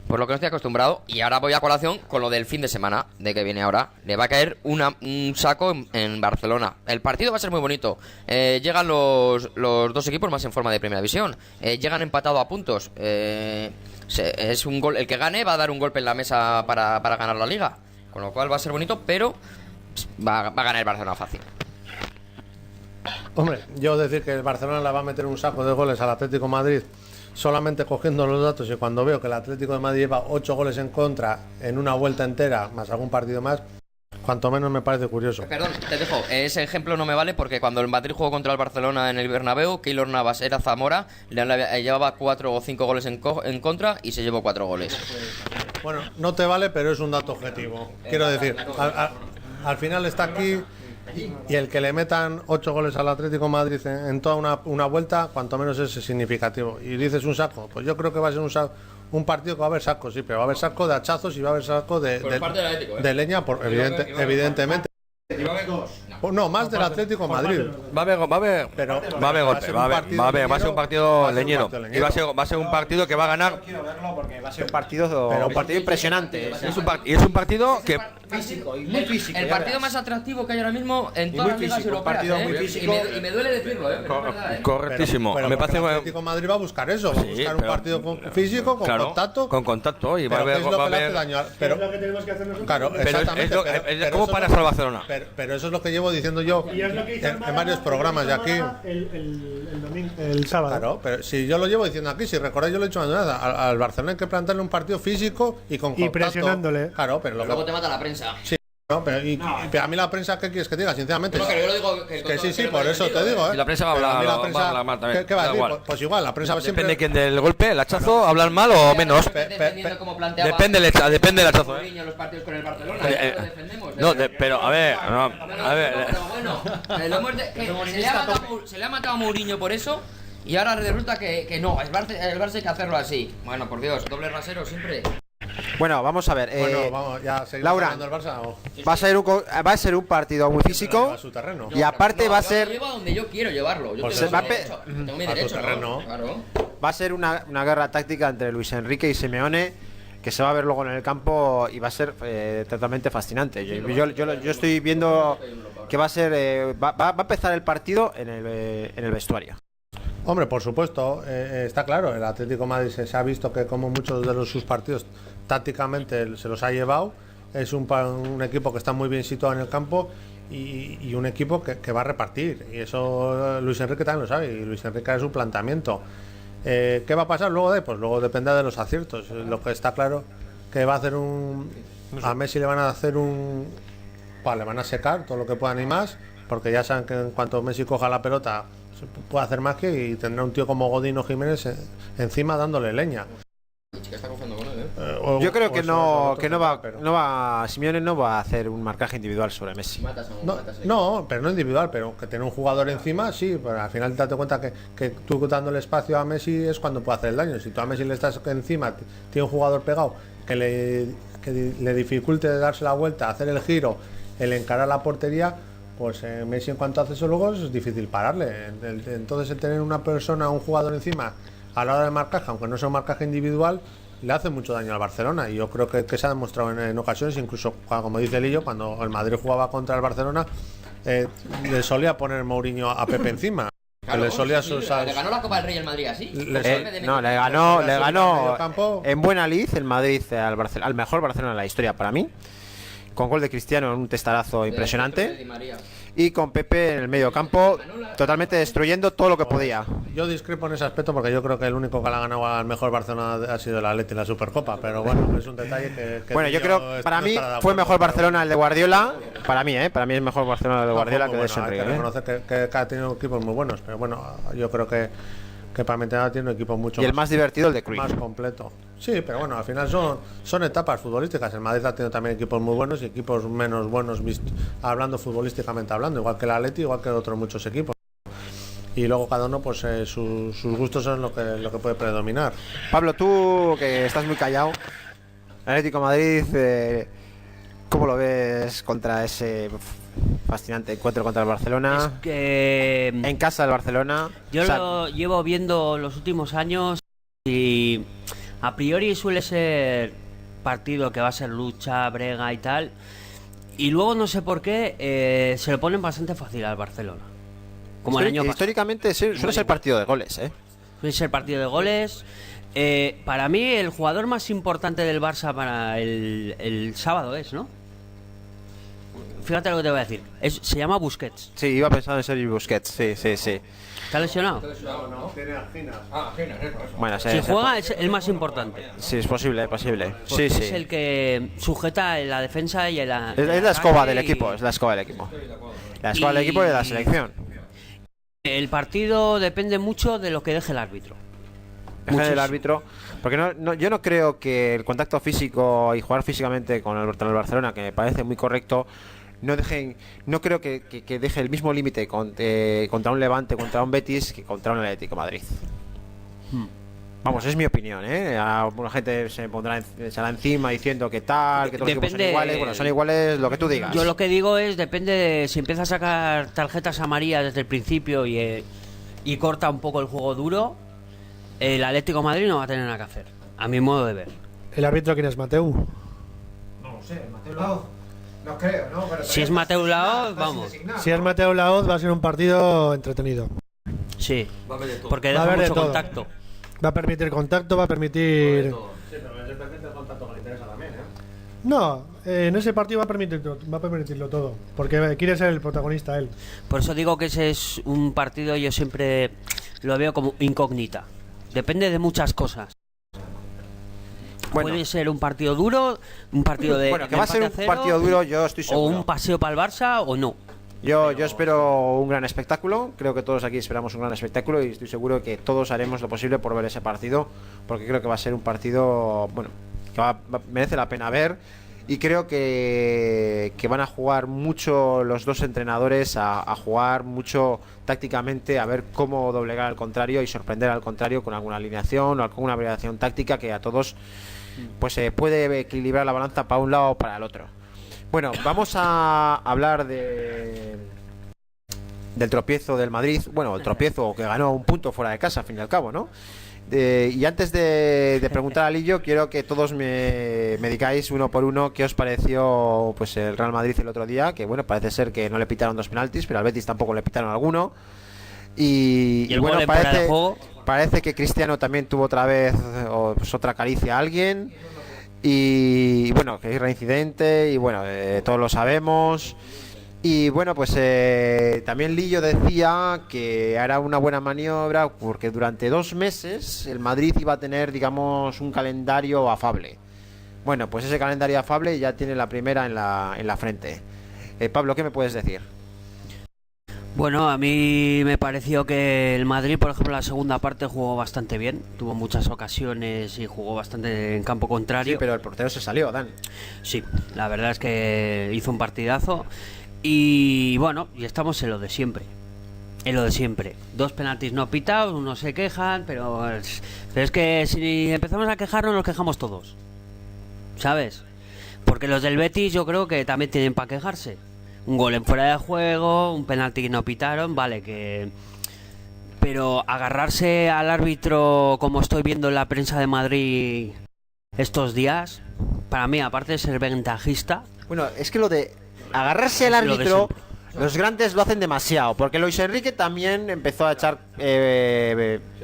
por lo que no estoy acostumbrado, y ahora voy a colación con lo del fin de semana, de que viene ahora, le va a caer un saco en Barcelona. El partido va a ser muy bonito. Llegan los dos equipos más en forma de primera división. Llegan empatados a puntos. Es un gol, el que gane va a dar un golpe en la mesa para ganar la liga. Con lo cual va a ser bonito, pero va a ganar el Barcelona fácil. Hombre, yo decir que el Barcelona le va a meter un saco de goles al Atlético de Madrid solamente cogiendo los datos, y cuando veo que el Atlético de Madrid lleva 8 goles en contra en una vuelta entera, más algún partido más, cuanto menos me parece curioso. Perdón, te dejo. Ese ejemplo no me vale porque cuando el Madrid jugó contra el Barcelona en el Bernabéu, Keylor Navas era Zamora, llevaba 4 o 5 goles en contra y se llevó 4 goles. Bueno, no te vale, pero es un dato objetivo. Quiero decir, al final está aquí y el que le metan 8 goles al Atlético de Madrid en toda una vuelta, cuanto menos es significativo. Y dices un saco, pues yo creo que va a ser un partido que va a haber sacos, sí, pero va a haber saco de hachazos y va a haber saco de leña, evidentemente. No, más del Atlético de Madrid. Va a haber golpe, va a ser un partido leñero. Y va a ser un partido que va a ganar. Quiero verlo porque va a ser un partido impresionante. Y es un partido que Físico y muy físico. El partido más atractivo que hay ahora mismo en todas las ligas europeas. Muy físico. Y me duele decirlo, pero es verdad, correctísimo. Pero me parece el Atlético de Madrid va a buscar eso, va a buscar un partido físico, con contacto. Con contacto y va a haber. Es lo que le hace daño. Pero es lo que tenemos que hacer nosotros. Claro, Pero exactamente. ¿cómo paras al Barcelona? Pero eso es lo que llevo diciendo yo Y es lo que hizo en varios programas de aquí. El sábado. Claro, pero si yo lo llevo diciendo aquí, si recordáis, yo lo he dicho al Barcelona hay que plantearle un partido físico y con contacto. Y presionándole. Claro, pero luego te mata la prensa. Sí, no, pero a mí la prensa, ¿qué quieres que diga? Sinceramente. No, pero yo lo digo que sí, por eso te digo, ¿eh? Y la prensa va a hablar, la prensa, va a hablar mal también. ¿Qué va a Da decir? igual. Pues igual, la prensa siempre. Depende quién del golpe, el hachazo, hablar mal o menos. Defendiendo como planteaba Depende del hachazo, Mourinho en los partidos con el Barcelona. Lo defendemos. No, pero a ver, Pero bueno, se le ha matado a Mourinho por eso. Y ahora resulta que no, el Barça hay que hacerlo así. Bueno, por Dios, doble rasero siempre. Bueno, vamos a ver. Bueno, vamos, ya seguimos Laura, hablando del Barça. va a ser un partido muy físico. A su terreno. Y aparte va a Yo ser. lo llevo a donde yo quiero llevarlo. Yo Pues tengo va mi a pe- derecho. Tengo mi a tu derecho, ¿no? terreno. Claro. Va a ser una guerra táctica entre Luis Enrique y Simeone que se va a ver luego en el campo y va a ser totalmente fascinante. Yo estoy viendo que va a ser va a empezar el partido en el vestuario. Hombre, por supuesto, está claro, el Atlético de Madrid se ha visto que como muchos de sus partidos tácticamente se los ha llevado, es un equipo que está muy bien situado en el campo y un equipo que va a repartir, y eso Luis Enrique también lo sabe, y Luis Enrique es su planteamiento. ¿Qué va a pasar luego de? Pues luego depende de los aciertos. Lo que está claro que va a hacer a Messi le van a hacer le van a secar todo lo que puedan y más, porque ya saben que en cuanto Messi coja la pelota puede hacer magia y tendrá un tío como Godín o Jiménez encima dándole leña. Yo creo que Simeone no va a hacer un marcaje individual sobre Messi. No, pero no individual, pero que tener un jugador encima, sí, pero al final te das cuenta que tú dándole espacio a Messi es cuando puede hacer el daño. Si tú a Messi le estás encima, tiene un jugador pegado que le dificulte darse la vuelta, hacer el giro, el encarar la portería, pues Messi en cuanto hace eso luego es difícil pararle. Entonces el tener una persona, un jugador encima a la hora de marcaje, aunque no sea un marcaje individual, le hace mucho daño al Barcelona, y yo creo que se ha demostrado en ocasiones, incluso como dice Lillo, cuando el Madrid jugaba contra el Barcelona, le solía poner Mourinho a Pepe encima. Claro, le solía le ganó la Copa del Rey el Madrid así. Le ganó en buena lid el Madrid al mejor Barcelona de la historia para mí, con gol de Cristiano en un testarazo impresionante, y con Pepe en el medio campo totalmente destruyendo todo lo que podía. Yo discrepo en ese aspecto porque yo creo que el único que le ha ganado al mejor Barcelona ha sido el Atleti en la Supercopa, pero bueno, es un detalle que bueno, yo creo que para mí fue mejor Barcelona el de Guardiola, para mí es mejor Barcelona el de Guardiola que el de Enrique. Hay que reconocer que ha tenido equipos muy buenos, pero bueno, yo creo que para Mentenada tiene un equipo mucho y el más divertido el de Cruyff, más completo. Sí, pero bueno, al final son etapas futbolísticas. El Madrid ha tenido también equipos muy buenos y equipos menos buenos, hablando futbolísticamente hablando, igual que el Atleti, igual que otros muchos equipos. Y luego cada uno, pues sus gustos son lo que puede predominar. Pablo, tú que estás muy callado, Atlético de Madrid, ¿cómo lo ves contra ese fascinante encuentro contra el Barcelona? Es que en casa del Barcelona. yo lo llevo viendo los últimos años y a priori suele ser partido que va a ser lucha, brega y tal, y luego no sé por qué se lo ponen bastante fácil al Barcelona. Como el año pasado. Históricamente suele ser partido de goles, Suele ser partido de goles. Para mí el jugador más importante del Barça para el sábado es, ¿no? Fíjate lo que te voy a decir. Se llama Busquets. Sí, iba pensando en Sergi Busquets, sí. ¿Está lesionado? No, tiene anginas. Bueno, Si juega es el más importante. Sí, es posible. Sí. Es el que sujeta la defensa y el... Es la escoba del equipo, es la escoba del equipo. La escoba del equipo y de la selección. El partido depende mucho de lo que deje el árbitro. El árbitro, porque yo no creo que el contacto físico y jugar físicamente con el Barcelona, que me parece muy correcto, no creo que deje el mismo límite contra un Levante, contra un Betis, que contra un Atlético de Madrid. Vamos, es mi opinión, ¿eh? Alguna gente se echará encima diciendo que tal, que todos los equipos son iguales. Bueno, son iguales lo que tú digas. Yo lo que digo es, depende de si empieza a sacar tarjetas amarillas desde el principio y corta un poco el juego duro, el Atlético de Madrid no va a tener nada que hacer, a mi modo de ver. ¿El árbitro quién es, Mateu? No lo sé, Mateo Laoz. No creo, ¿no? Pero Si es Mateu Laoz, vamos. Si es Mateu Laoz va a ser un partido entretenido. Sí, porque Va a deja haber de mucho todo. contacto. Va a permitir contacto, va a permitir... Sí, pero es el contacto que le interesa también, ¿eh? No, en ese partido va a permitirlo todo, porque quiere ser el protagonista él. Por eso digo que ese es un partido, yo siempre lo veo como incógnita. Depende de muchas cosas. Bueno. Puede ser un partido duro, un partido de Bueno, que va a ser un empate a cero, partido duro, yo estoy o seguro. un paseo para el Barça o no. Yo espero un gran espectáculo. Creo que todos aquí esperamos un gran espectáculo y estoy seguro que todos haremos lo posible por ver ese partido, porque creo que va a ser un partido, bueno, que merece la pena ver. Y creo que van a jugar mucho los dos entrenadores, a jugar mucho tácticamente, a ver cómo doblegar al contrario y sorprender al contrario con alguna alineación o alguna variación táctica que a todos pues se puede equilibrar la balanza para un lado o para el otro. Bueno, vamos a hablar del tropiezo del Madrid. Bueno, el tropiezo que ganó un punto fuera de casa, al fin y al cabo, ¿no? Y antes de preguntar a Lillo, quiero que todos me digáis uno por uno qué os pareció pues el Real Madrid el otro día. Que bueno, parece ser que no le pitaron 2 penaltis, pero al Betis tampoco le pitaron alguno. Y el bueno, gol en fuera de juego. parece que Cristiano también tuvo otra vez pues, otra caricia a alguien. Y bueno, que hay reincidente y bueno, todos lo sabemos. Y bueno, pues también Lillo decía que era una buena maniobra porque durante 2 meses el Madrid iba a tener, digamos, un calendario afable. Bueno, pues ese calendario afable ya tiene la primera en la frente. Pablo, ¿qué me puedes decir? Bueno, a mí me pareció que el Madrid, por ejemplo, la segunda parte jugó bastante bien. Tuvo muchas ocasiones y jugó bastante en campo contrario. Sí, pero el portero se salió, Dan. Sí, la verdad es que hizo un partidazo. Y bueno, y estamos en lo de siempre. En lo de siempre. 2 penaltis no pitados, unos se quejan, pero es que si empezamos a quejarnos, nos quejamos todos. ¿Sabes? Porque los del Betis yo creo que también tienen para quejarse. Un gol en fuera de juego, un penalti que no pitaron, vale, que... Pero agarrarse al árbitro, como estoy viendo en la prensa de Madrid estos días, para mí, aparte de ser ventajista... Bueno, es que lo de agarrarse al árbitro, los grandes lo hacen demasiado, porque Luis Enrique también empezó a echar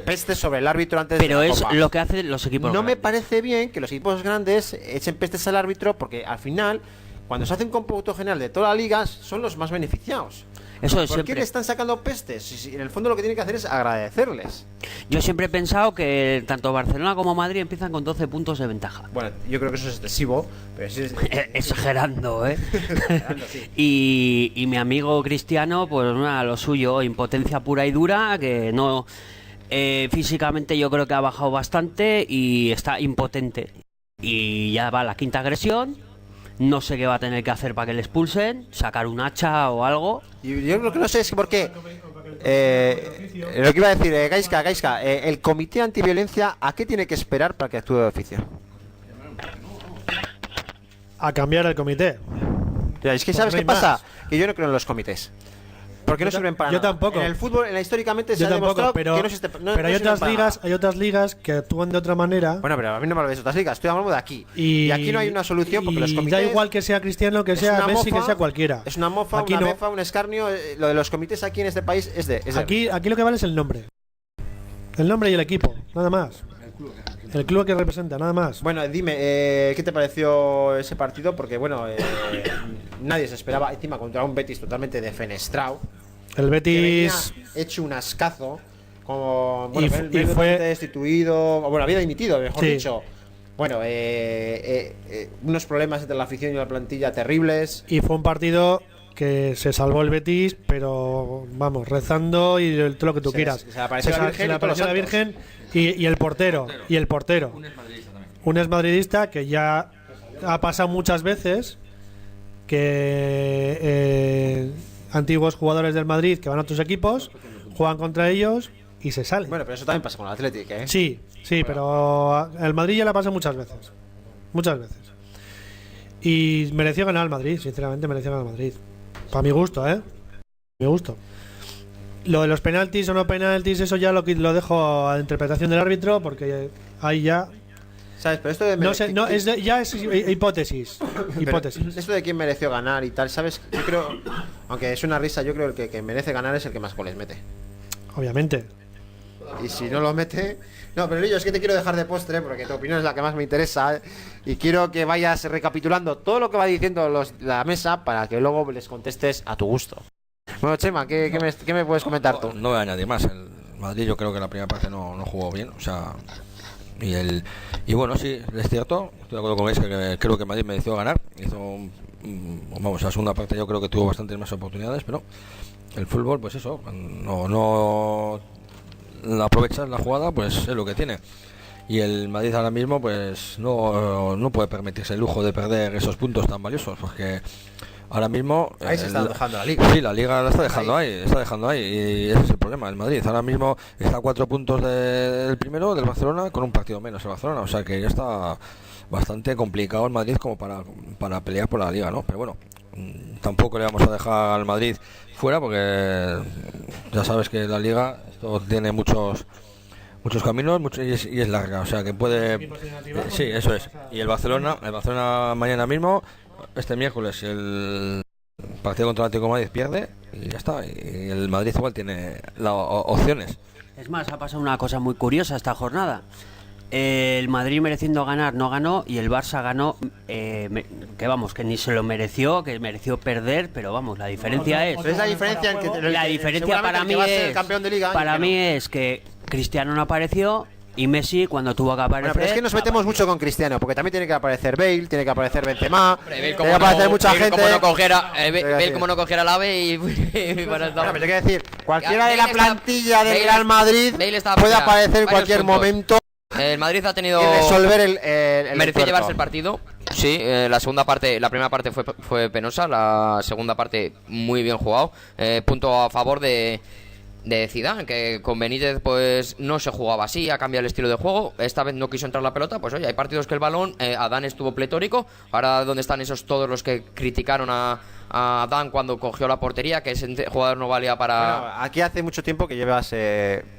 pestes sobre el árbitro antes pero de la es Copa. lo que hacen los equipos No me grandes. parece bien que los equipos grandes echen pestes al árbitro, porque al final, cuando se hace un cómputo general de toda la liga, son los más beneficiados. Eso es ¿Por qué siempre. le están sacando pestes? Si en el fondo lo que tienen que hacer es agradecerles. Yo siempre he pensado que tanto Barcelona como Madrid empiezan con 12 puntos de ventaja. Bueno, yo creo que eso es excesivo, pero sí es... Exagerando, ¿eh? Exagerando, sí. y mi amigo Cristiano, pues nada, lo suyo, impotencia pura y dura, que no... físicamente yo creo que ha bajado bastante y está impotente. Y ya va la 5ª agresión. No sé qué va a tener que hacer para que le expulsen, sacar un hacha o algo. Y yo lo que no sé es por qué. Lo que iba a decir, Gaiska, el comité antiviolencia, ¿a qué tiene que esperar para que actúe de oficio? A cambiar el comité. Ya, es que Pues ¿sabes no qué hay pasa? más. Que yo no creo en los comités. Porque no sirven para yo nada. tampoco. En el fútbol, históricamente se Yo ha tampoco, demostrado pero, que no existe. pero hay otras ligas que actúan de otra manera. Bueno, pero a mí no me lo ves otras ligas, estoy hablando de aquí. Y aquí no hay una solución porque los comités. Da igual que sea Cristiano, que es sea una Messi, mofa, que sea cualquiera. Es una mofa, Aquí una no. befa, un escarnio. Lo de los comités aquí en este país es de. Aquí lo que vale es el nombre. El nombre y el equipo, nada más. El club que representa, nada más. Bueno, dime, ¿qué te pareció ese partido? Porque, bueno, nadie se esperaba, encima contra un Betis totalmente defenestrado. El Que venía Betis hecho un ascazo. Como, Y bueno, fue- fue destituido, o bueno, había dimitido, mejor Sí. dicho. Bueno, unos problemas entre la afición y la plantilla terribles. y fue un partido que se salvó el Betis, pero vamos, rezando y todo lo que tú quieras. se le apareció la Virgen se le y todos los apareció la Virgen y el portero. Y el portero. Un exmadridista que ya ha pasado muchas veces que antiguos jugadores del Madrid que van a otros equipos juegan contra ellos y se salen. Bueno, pero eso también pasa con el Athletic, ¿eh? Sí, pero el Madrid ya la pasa muchas veces. Muchas veces. Y mereció ganar el Madrid, sinceramente mereció ganar el Madrid. Para mi gusto, ¿eh? Mi gusto. Lo de los penaltis o no penaltis, eso ya lo dejo a la interpretación del árbitro, porque ahí ya... ¿Sabes? Pero esto de No sé, no, ya es hipótesis. Hipótesis. Esto de quién mereció ganar y tal, ¿sabes? Yo creo, aunque es una risa, yo creo que el que merece ganar es el que más goles mete. Obviamente. Y si no lo mete... No, pero Lillo, es que te quiero dejar de postre porque tu opinión es la que más me interesa, ¿eh? Y quiero que vayas recapitulando todo lo que va diciendo la mesa para que luego les contestes a tu gusto. Bueno, Chema, ¿qué me puedes comentar tú? No voy a añadir más. El Madrid yo creo que la primera parte no jugó bien, o sea... Y bueno, sí, es cierto, estoy de acuerdo con él, que creo que Madrid mereció ganar. Vamos, la segunda parte yo creo que tuvo bastantes más oportunidades, pero el fútbol, pues eso, no aprovechar la jugada, pues es lo que tiene. Y el Madrid ahora mismo, pues no puede permitirse el lujo de perder esos puntos tan valiosos, porque ahora mismo ahí se está dejando la liga. Sí, la liga la está dejando ahí, y ese es el problema. El Madrid ahora mismo está a 4 puntos del primero, del Barcelona, con un partido menos el Barcelona, o sea que ya está bastante complicado el Madrid como para pelear por la liga, ¿no? Pero bueno, tampoco le vamos a dejar al Madrid fuera, porque ya sabes que la liga esto tiene muchos caminos y es larga, o sea que puede... sí, eso es. Y el Barcelona mañana mismo, este miércoles, el partido contra el Atlético de Madrid pierde y ya está. Y el Madrid igual tiene opciones. Es más, ha pasado una cosa muy curiosa esta jornada. El Madrid mereciendo ganar no ganó y el Barça ganó, que ni se lo mereció, que mereció perder, pero vamos, la diferencia es... Es la diferencia en que... La diferencia para mí es... campeón de liga, para mí es que Cristiano no apareció y Messi cuando tuvo que aparecer... Bueno, pero es que nos metemos mucho con Cristiano, porque también tiene que aparecer Bale, tiene que aparecer Benzema, tiene que aparecer mucha gente... Bale como no cogiera el AVE y... Bueno, pero te quiero decir, cualquiera de la Bale plantilla del Real Madrid Bale está puede fuera, aparecer en varios cualquier puntos. momento El Madrid ha tenido... y resolver el mereció tuerto. llevarse el partido. Sí, la primera parte fue penosa, la segunda parte muy bien jugado. Punto a favor de Zidane, que con Benítez pues no se jugaba así, ha cambiado el estilo de juego. Esta vez no quiso entrar la pelota, pues oye, hay partidos que el balón, Adán estuvo pletórico. Ahora, ¿dónde están todos los que criticaron a Adán cuando cogió la portería, que ese jugador no valía para... Bueno, aquí hace mucho tiempo que llevas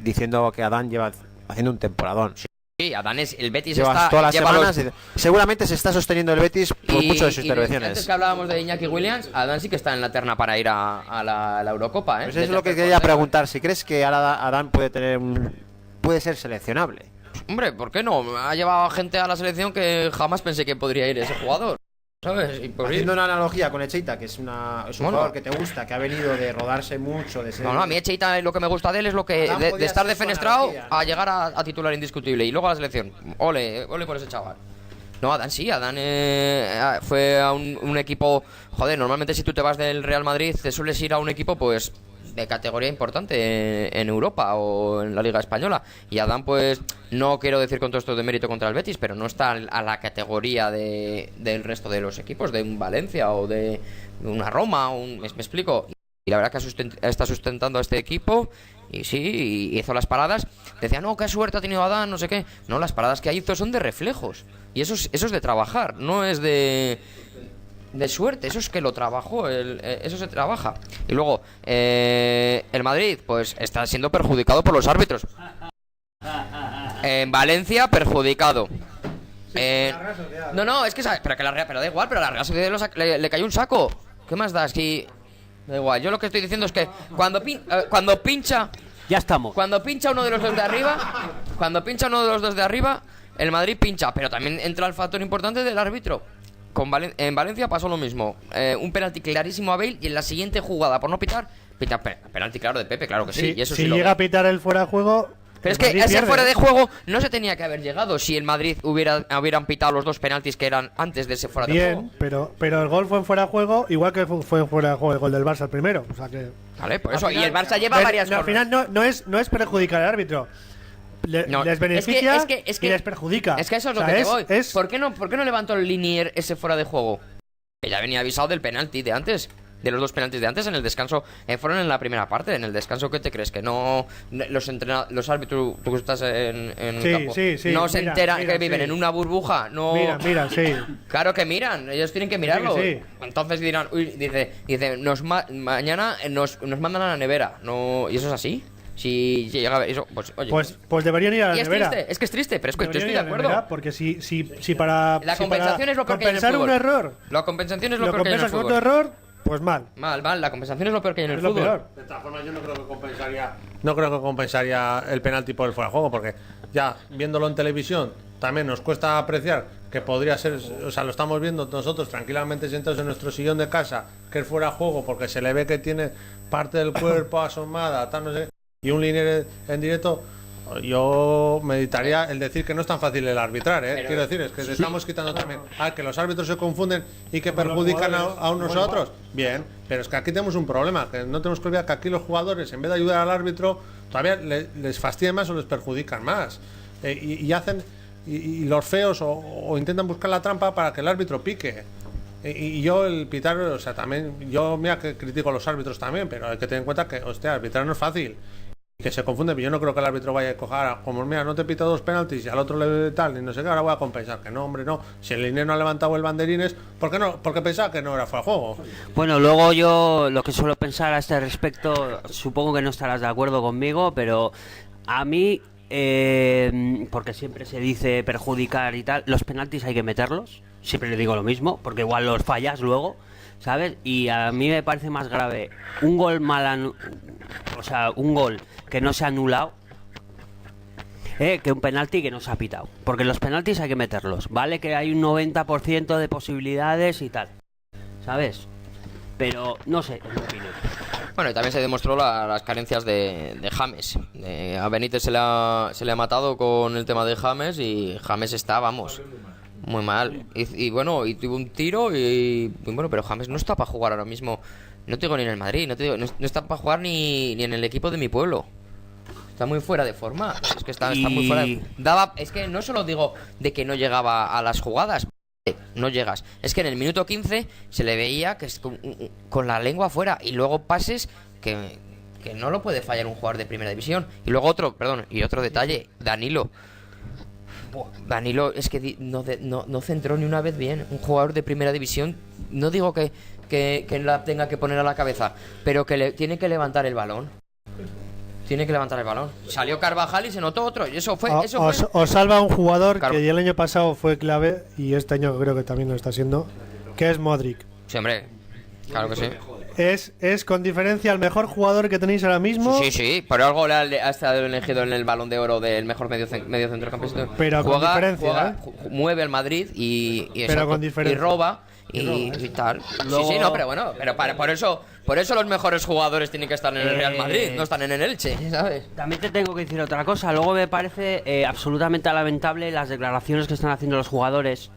diciendo que Adán lleva haciendo un temporadón. Sí, Adán es... El Betis Llevas todas las semanas seguramente se está sosteniendo el Betis por muchas de sus intervenciones. Antes que hablábamos de Iñaki Williams, Adán sí que está en la terna para ir a la Eurocopa, ¿eh? Pues eso es lo que quería preguntar, si crees que Adán puede ser seleccionable. Hombre, ¿por qué no? Ha llevado a gente a la selección que jamás pensé que podría ir ese jugador, ¿sabes? Y por Haciendo una analogía con Echeita, que es un jugador que te gusta, que ha venido de rodarse mucho, de ser... No, a mí Echeita lo que me gusta de él es lo que Adán de podía estar ser defenestrado su analogía. a llegar a titular indiscutible y luego a la selección. Ole por ese chaval. No, Adán sí, Adán fue a un equipo... Joder, normalmente si tú te vas del Real Madrid te sueles ir a un equipo pues de categoría importante en Europa o en la Liga Española. Y Adán pues, no quiero decir con todo esto de mérito contra el Betis, pero no está a la categoría del resto de los equipos, de un Valencia o de una Roma, me explico. Y la verdad que está sustentando a este equipo. Y sí, hizo las paradas. Decía, no, qué suerte ha tenido Adán, no sé qué. No, las paradas que hizo son de reflejos. Y eso es de trabajar, no es de suerte. Eso es que lo trabajó, eso se trabaja. Y luego, el Madrid, pues está siendo perjudicado por los árbitros. En Valencia, perjudicado. No, es que pero da igual, pero a la Real Sociedad le cayó un saco. ¿Qué más da? Es que da igual. Yo lo que estoy diciendo es que cuando pincha, Ya estamos. cuando pincha uno de los dos de arriba, el Madrid pincha, pero también entra el factor importante del árbitro. En Valencia pasó lo mismo. Un penalti clarísimo a Bale y en la siguiente jugada, por no pita penalti claro de Pepe, claro que sí. Y eso si sí lo llega ve. a pitar el fuera de juego... Pero es el que Madrid ese pierde. fuera de juego no se tenía que haber llegado si el Madrid hubieran pitado los dos penaltis que eran antes de ese fuera de juego. Bien, pero el gol fue en fuera de juego, igual que fue en fuera de juego el gol del Barça el primero. O sea que... Vale, por eso. Al Y final- el Barça lleva varias al final no es perjudicar al árbitro. No, Les beneficia es que y les perjudica. Es que eso es O lo sea, que te voy. ¿Por qué no levantó el Linier ese fuera de juego? Ya venía avisado del penalti de antes. De los 2 penaltis de antes en el descanso. Fueron en la primera parte. En el descanso, ¿qué te crees? Que no. Los árbitros, tú que estás en Sí, campo, sí, sí, no se mira, enteran mira, que viven sí. en una burbuja. No. Mira, sí. Claro que miran, ellos tienen que mirarlo. Sí. Entonces dirán, uy, dice, mañana nos mandan a la nevera. No, ¿y eso es así? Si llega eso, pues oye. Pues deberían ir a la y es nevera. triste, es que es triste, pero es que yo Deberían estoy ir de a la acuerdo. nevera, porque si para La si compensación para es lo peor que hay en el compensar un fútbol. error, La compensación es lo lo peor que hay en el compensas con fútbol. otro error, pues mal. Mal, la compensación es lo peor que hay en el Es lo fútbol. peor. De todas formas, yo no creo que compensaría el penalti por el fuera de juego, porque ya viéndolo en televisión también nos cuesta apreciar que podría ser, o sea, lo estamos viendo nosotros tranquilamente sentados en nuestro sillón de casa, que es fuera de juego, porque se le ve que tiene parte del cuerpo asomada, tal, no sé, y un linier en directo. Yo meditaría el decir que no es tan fácil el arbitrar, ¿eh? Quiero decir, es que le estamos quitando también que los árbitros se confunden y que perjudican a unos a otros. Bien, pero es que aquí tenemos un problema, que no tenemos que olvidar que aquí los jugadores, en vez de ayudar al árbitro, todavía les fastidian más o les perjudican más. Y hacen y los feos o intentan buscar la trampa para que el árbitro pique. Y yo el pitar, o sea, también, yo mira que critico a los árbitros también, pero hay que tener en cuenta que, hostia, arbitrar no es fácil. Que se confunde, pero yo no creo que el árbitro vaya a coger, como mira, no te pita 2 penaltis y al otro le tal, y no sé qué, ahora voy a compensar. Que no, hombre, no. Si el linier no ha levantado el banderines, ¿por qué no? Porque pensaba que no era fuera de juego. Bueno, luego yo lo que suelo pensar a este respecto, supongo que no estarás de acuerdo conmigo, pero a mí, porque siempre se dice perjudicar y tal, los penaltis hay que meterlos, siempre le digo lo mismo, porque igual los fallas luego, ¿sabes? Y a mí me parece más grave un gol un gol que no se ha anulado que un penalti que no se ha pitado, porque los penaltis hay que meterlos, vale que hay un 90% de posibilidades y tal, ¿sabes? Pero no sé, es mi opinión. Bueno, y también se demostró las carencias de James. A Benítez se le ha matado con el tema de James y James está, vamos, muy mal. Y bueno, y tuvo un tiro y bueno, pero James no está para jugar ahora mismo. No te digo ni en el Madrid, no está para jugar ni en el equipo de mi pueblo. Está muy fuera de forma. Es que está muy fuera de... Es que no solo digo de que no llegaba a las jugadas. No llegas. Es que en el minuto 15 se le veía que es con la lengua afuera. Y luego pases que no lo puede fallar un jugador de primera división. Y luego otro detalle, Danilo es que no centró ni una vez bien. Un jugador de primera división, no digo que la tenga que poner a la cabeza, pero que tiene que levantar el balón. Salió Carvajal y se notó otro. Y eso fue. Os salva un jugador Claro. que el año pasado fue clave y este año creo que también lo está siendo, que es Modric. Sí, hombre. Claro que sí. Es con diferencia el mejor jugador que tenéis ahora mismo. Sí, por algo ha estado elegido en el Balón de Oro del mejor medio centrocampista. Pero con diferencia, mueve al Madrid y Pero exacto, con diferencia. y roba y tal. Luego- Sí, no, pero bueno, por eso los mejores jugadores tienen que estar en el Real Madrid, no están en el Elche, ¿sabes? También te tengo que decir otra cosa. Luego me parece absolutamente lamentable las declaraciones que están haciendo los jugadores,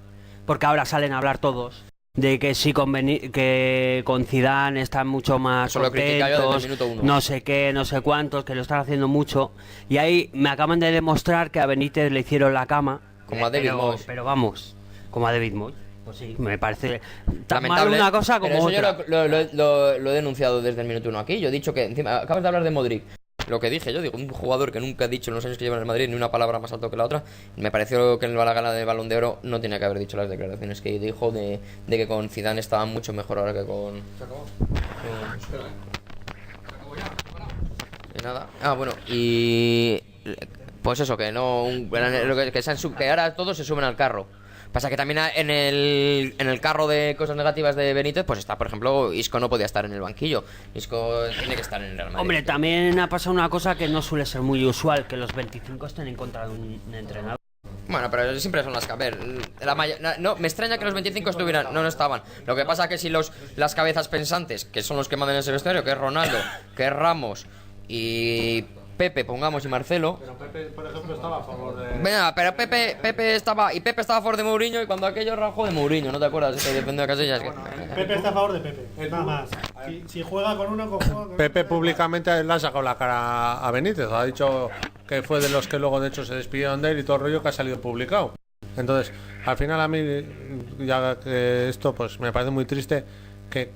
porque ahora salen a hablar todos de que sí que con Zidane están mucho más Eso lo critica yo desde el contentos, minuto uno. no sé qué, no sé cuántos, que lo están haciendo mucho. Y ahí me acaban de demostrar que a Benítez le hicieron la cama. Como a David Moyes. Pero vamos, como a David Moyes. Pues sí, me parece tan mal Lamentable. una cosa como Pero eso otra. yo lo he denunciado desde el minuto 1 aquí. Yo he dicho que, encima, acabas de hablar de Modric. Lo que dije, yo digo, un jugador que nunca ha dicho en los años que lleva en el Madrid ni una palabra más alto que la otra. Me pareció que en la gala de Balón de Oro no tenía que haber dicho las declaraciones que dijo de que con Zidane estaba mucho mejor ahora que con... ¿Se acabó? Y nada. Bueno, y... Pues eso, que no... que ahora todos se suben al carro. Pasa que también en el carro de cosas negativas de Benítez, pues está, por ejemplo, Isco no podía estar en el banquillo. Isco tiene que estar en el Real Madrid. Hombre, también ha pasado una cosa que no suele ser muy usual, que los 25 estén en contra de un entrenador. Bueno, pero siempre son las que... A ver, no, me extraña que los 25 estuvieran... No estaban. Lo que pasa que si las cabezas pensantes, que son los que mandan en ese vestuario, que es Ronaldo, que es Ramos y... Pepe, pongamos, y Marcelo. Pero Pepe, por ejemplo, estaba a favor de... Venga, pero Pepe estaba a favor de Mourinho y cuando aquello rajó de Mourinho, ¿no te acuerdas? Que depende de Casillas. Pepe está a favor de Pepe. Nada más. Si juega con uno, juega con Pepe públicamente le ha sacado la cara a Benítez. Ha dicho que fue de los que luego, de hecho, se despidieron de él y todo el rollo que ha salido publicado. Entonces, al final a mí, ya que esto pues me parece muy triste que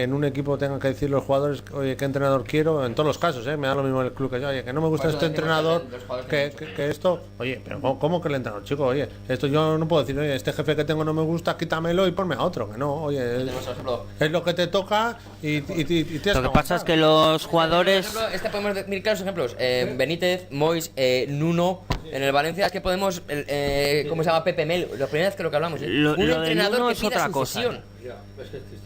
en un equipo tengan que decir los jugadores, oye, ¿qué entrenador quiero? En todos los casos, me da lo mismo el club que yo, oye, que no me gusta Por eso este decimos entrenador, los jugadores que esto, oye, pero ¿cómo que el entrenador, chico? Oye, esto yo no puedo decir, oye, este jefe que tengo no me gusta, quítamelo y ponme a otro, que no, oye, Tenemos, por ejemplo, es lo que te toca y tienes Lo que aguantar. pasa es que los por jugadores. ejemplo, podemos decir claros ejemplos. Benítez, Mois, Nuno. En el Valencia es que podemos. ¿Cómo se llama? Pepe Mel. La primera vez que lo que hablamos. Lo Un de entrenador Nuno que es pida otra cosa, sucesión.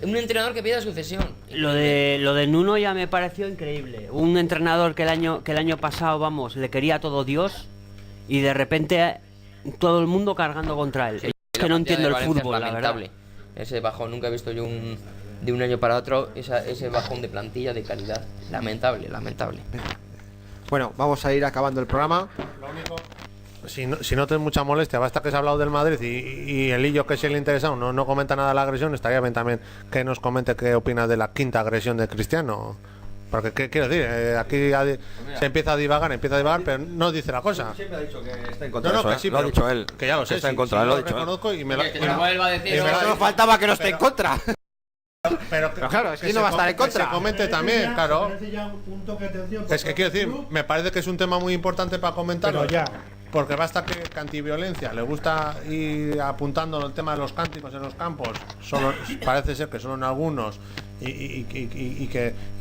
Un entrenador que pida sucesión. Lo de Nuno ya me pareció increíble. Un entrenador que el año pasado, vamos, le quería a todo Dios y de repente todo el mundo cargando contra él. Es que no entiendo el fútbol, la verdad. Ese bajón, nunca he visto yo de un año para otro ese bajón de plantilla, de calidad. Lamentable. Bueno, vamos a ir acabando el programa. Si no te es mucha molestia, basta que se ha hablado del Madrid y el Lillo, que es el interesado, no comenta nada de la agresión, estaría bien también que nos comente qué opina de la quinta agresión de Cristiano. Porque, ¿qué quiero decir? Aquí se empieza a divagar, pero no dice la cosa. Siempre ha dicho que está en contra No, de eso, que sí, lo ha pero dicho él. Que ya lo sé, está en sí, contra, sí, lo ha lo dicho él. reconozco y me lo... Que te lo vuelva a decir. y me lo- Solo faltaba que no esté en contra. Pero claro, es que no va a estar en que contra. se comente también, claro. Merece ya un toque de atención Es que por quiero parte decir, del club, me parece que es un tema muy importante para comentarlo. pero ya. Porque basta que antiviolencia le gusta ir apuntando el tema de los cánticos en los campos, parece ser que solo en algunos, y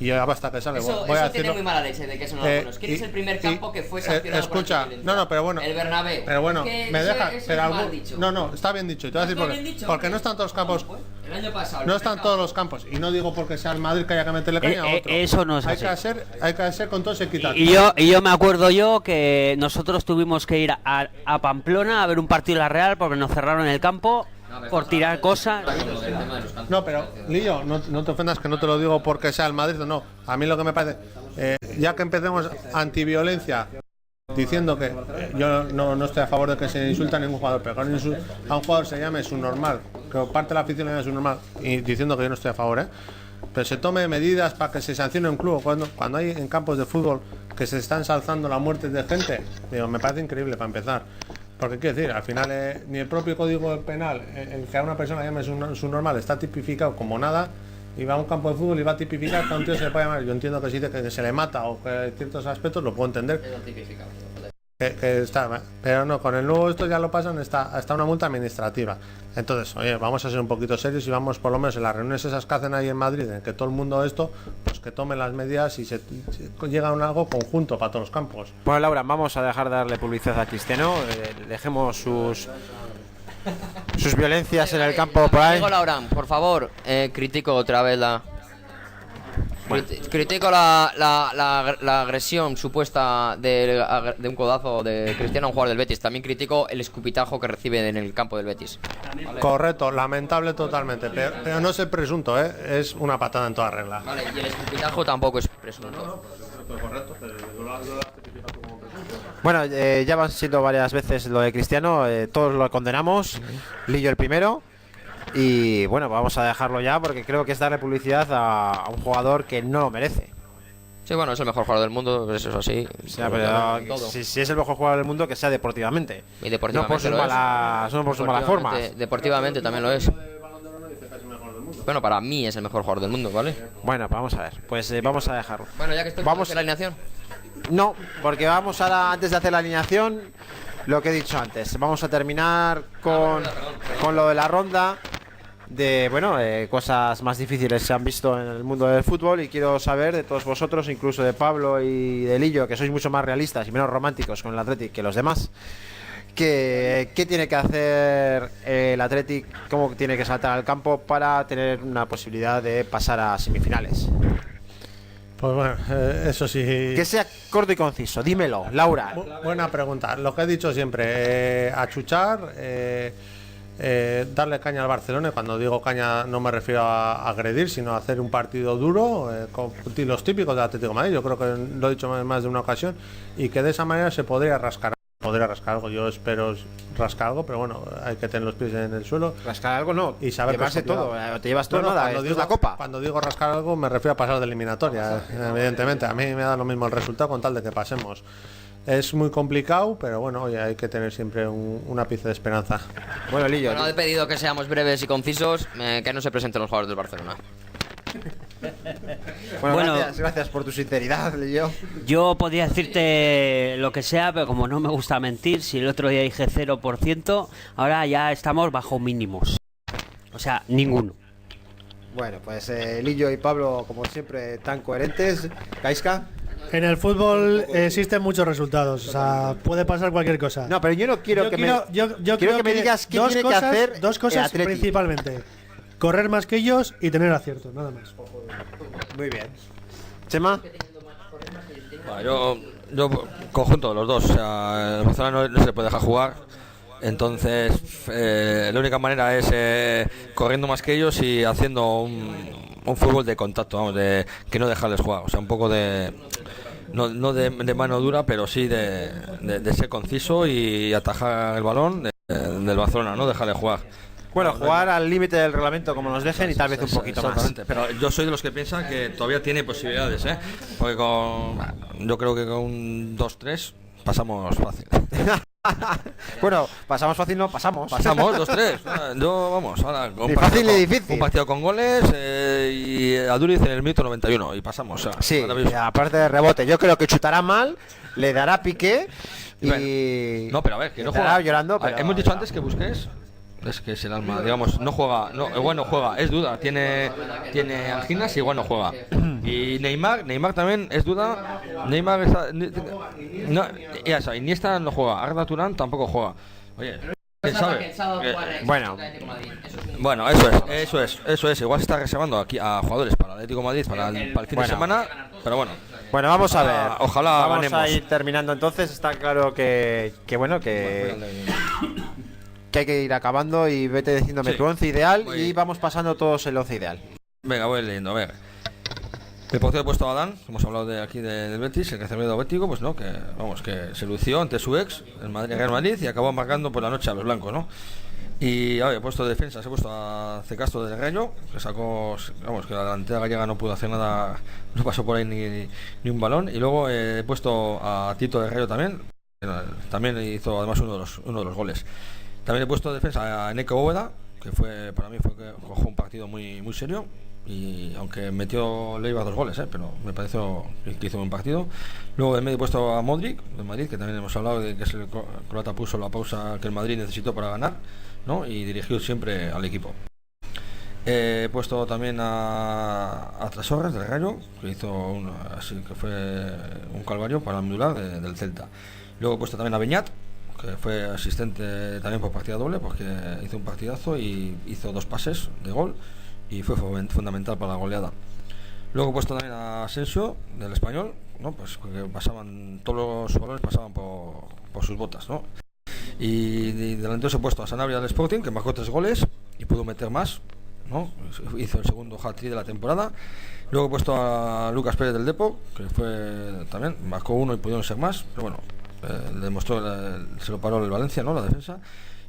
ya basta que sale. Eso Voy a tiene decirlo. muy mala leche de que son algunos. ¿Quién es el primer campo que fue sancionado Escucha, por antiviolencia? pero bueno. El Bernabéu. Pero bueno, Que me eso- deja. eso Pero es mal algún- dicho. no, está bien dicho. Y te voy a decir Está por qué. bien dicho, Porque hombre. no están todos los campos. Pues, el año pasado. No están todos los campos. Y no digo porque sea el Madrid que haya que meterle caña a otro. Eso no es hay así. hay que hacer con todos equitativos. Y yo me acuerdo que nosotros tuvimos que ir a Pamplona a ver un partido de la Real porque nos cerraron el campo por tirar cosas. No, pero Lillo, no te ofendas que no te lo digo porque sea el Madrid, no. A mí lo que me parece, ya que empecemos antiviolencia, diciendo que yo no estoy a favor de que se insulte a ningún jugador, pero cuando a un jugador se llame subnormal, que parte de la afición le llame subnormal, y diciendo que yo no estoy a favor, pero se tome medidas para que se sancione un club cuando hay en campos de fútbol que se está ensalzando la muerte de gente, digo, me parece increíble para empezar. Porque quiero decir, al final ni el propio código penal, el que a una persona llame subnormal, está tipificado como nada, y va a un campo de fútbol y va a tipificar que a un tío se le puede llamar. Yo entiendo que si dice que se le mata o que ciertos aspectos lo puedo entender. Que está, pero no, con el nuevo esto ya lo pasan hasta una multa administrativa. Entonces, oye, vamos a ser un poquito serios y vamos por lo menos en las reuniones esas que hacen ahí en Madrid, en que todo el mundo esto, pues que tome las medidas y se llega a un algo conjunto para todos los campos. Bueno, Laura, vamos a dejar de darle publicidad a Cristiano. Dejemos sus violencias en el campo por ahí. Diego Laurán, por favor, critico otra vez critico la agresión supuesta de un codazo de Cristiano a un jugador del Betis. También critico el escupitajo que recibe en el campo del Betis. Correcto, lamentable totalmente, pero no es el presunto, es una patada en toda regla. Vale, y el escupitajo tampoco es presunto. Bueno, ya van siendo varias veces lo de Cristiano, todos lo condenamos, Lillo el primero. Y bueno, vamos a dejarlo ya porque creo que es darle publicidad a un jugador que no lo merece. Sí, bueno, es el mejor jugador del mundo, eso es así. O sea, pero si es el mejor jugador del mundo, que sea deportivamente. Y deportivamente no por sus lo es. no por sus malas formas. Deportivamente también lo es. Bueno, para mí es el mejor jugador del mundo, ¿vale? Bueno, vamos a ver, pues vamos a dejarlo. Bueno, ya que estoy Vamos en la alineación. No, porque vamos ahora, antes de hacer la alineación, lo que he dicho antes, vamos a terminar con lo de la ronda de, bueno, cosas más difíciles se han visto en el mundo del fútbol, y quiero saber de todos vosotros, incluso de Pablo y de Lillo, que sois mucho más realistas y menos románticos con el Athletic que los demás, ¿qué tiene que hacer el Athletic, cómo tiene que saltar al campo para tener una posibilidad de pasar a semifinales? Pues bueno, eso sí. Que sea corto y conciso, dímelo, Laura. Buena pregunta. Lo que he dicho siempre, achuchar, darle caña al Barcelona. Y cuando digo caña no me refiero a agredir, sino a hacer un partido duro, con los típicos del Atlético de Madrid. Yo creo que lo he dicho en más de una ocasión, y que de esa manera se podría rascar algo. Yo espero rascar algo, pero bueno, hay que tener los pies en el suelo. Rascar algo no, Y saber llevarse que es todo, te llevas todo, nada, cuando esto es la copa. Cuando digo rascar algo me refiero a pasar de eliminatoria, evidentemente. A mí me da lo mismo el resultado con tal de que pasemos. Es muy complicado, pero bueno, oye, hay que tener siempre una pieza de esperanza. Bueno, Lillo. No he pedido que seamos breves y concisos, que no se presenten los jugadores del Barcelona. Bueno, gracias por tu sinceridad, Lillo. Yo podría decirte lo que sea, pero como no me gusta mentir, si el otro día dije 0%, ahora ya estamos bajo mínimos. O sea, ninguno. Bueno, pues Lillo y Pablo, como siempre, tan coherentes. Gaisca. En el fútbol existen muchos resultados, o sea, puede pasar cualquier cosa. No, pero yo no quiero yo quiero que me digas qué tiene que hacer dos cosas Atleti. principalmente: correr más que ellos y tener acierto, nada más. Muy bien. Chema. Bueno, yo conjunto los dos. O sea, el Barcelona no se le puede dejar jugar. Entonces, la única manera es corriendo más que ellos y haciendo un fútbol de contacto, vamos, de que no dejarles jugar. O sea, un poco de. No de mano dura, pero sí de ser conciso y atajar el balón del Barcelona, no dejarle jugar. Bueno, jugar al límite del reglamento como nos dejen y tal vez un poquito más. Exactamente, pero yo soy de los que piensan que todavía tiene posibilidades, ¿eh? Porque yo creo que con un 2-3 pasamos fácil. Bueno, pasamos fácil, no pasamos. Pasamos 2-3. Yo, vamos, ahora. Ni fácil ni difícil. Un partido con goles y Aduriz en el minuto 91 y pasamos. O sea, Sí, y aparte de rebote, yo creo que chutará mal, le dará Piqué y. Bueno, no, pero a ver, que no estará juega. llorando. Pero Hemos dicho antes que Busquets. Es que es el alma, digamos, no juega, igual no juega, es duda, tiene anginas y igual no juega. Y Neymar también es duda, Neymar está, no, ya sabes, Iniesta no juega, Arda Turán tampoco juega. Oye, ¿quién sabe? Bueno, eso es, igual se está reservando aquí a jugadores para el Atlético de Madrid para el fin de semana, pero bueno. Bueno, vamos a ver. Ojalá vamos ganemos. A ir terminando entonces, está claro que hay que ir acabando y vete diciéndome tu once ideal y vamos pasando todos el once ideal. Venga, voy leyendo, a ver. El portero he puesto a Adán, hemos hablado de aquí del Betis, el recién bético, pues no, que vamos, que se lució ante su ex, el Real Madrid, y acabó marcando por la noche a los blancos, ¿no? Y he puesto de defensas, he puesto a C. Castro del Rayo, que sacó, vamos, que la delantera gallega no pudo hacer nada, no pasó por ahí ni un balón, y luego he puesto a Tito del Rayo también hizo además uno de los goles. También he puesto de defensa a Eneko Bóveda, que para mí fue que jugó un partido muy, muy serio, y aunque metió Leiva 2 goles, pero me pareció que hizo un buen partido. Luego de medio he puesto a Modric de Madrid, que también hemos hablado de que el croata puso la pausa que el Madrid necesitó para ganar, ¿no? Y dirigió siempre al equipo. He puesto también a Trasorras del Rayo, que hizo así que fue un calvario para el Mdular del Celta. Luego he puesto también a Beñat, que fue asistente también por partida doble, porque hizo un partidazo y hizo 2 pases de gol y fue fundamental para la goleada. Luego he puesto también a Asensio del Español, ¿no? Pues que todos los balones pasaban por sus botas, ¿no? Y delantero he puesto a Sanabria del Sporting, que marcó 3 goles y pudo meter más, ¿no? Hizo el segundo hat-trick de la temporada. Luego he puesto a Lucas Pérez del Depor, que fue también marcó 1 y pudieron ser más, pero bueno, demostró, se lo paró el Valencia, ¿no? La defensa.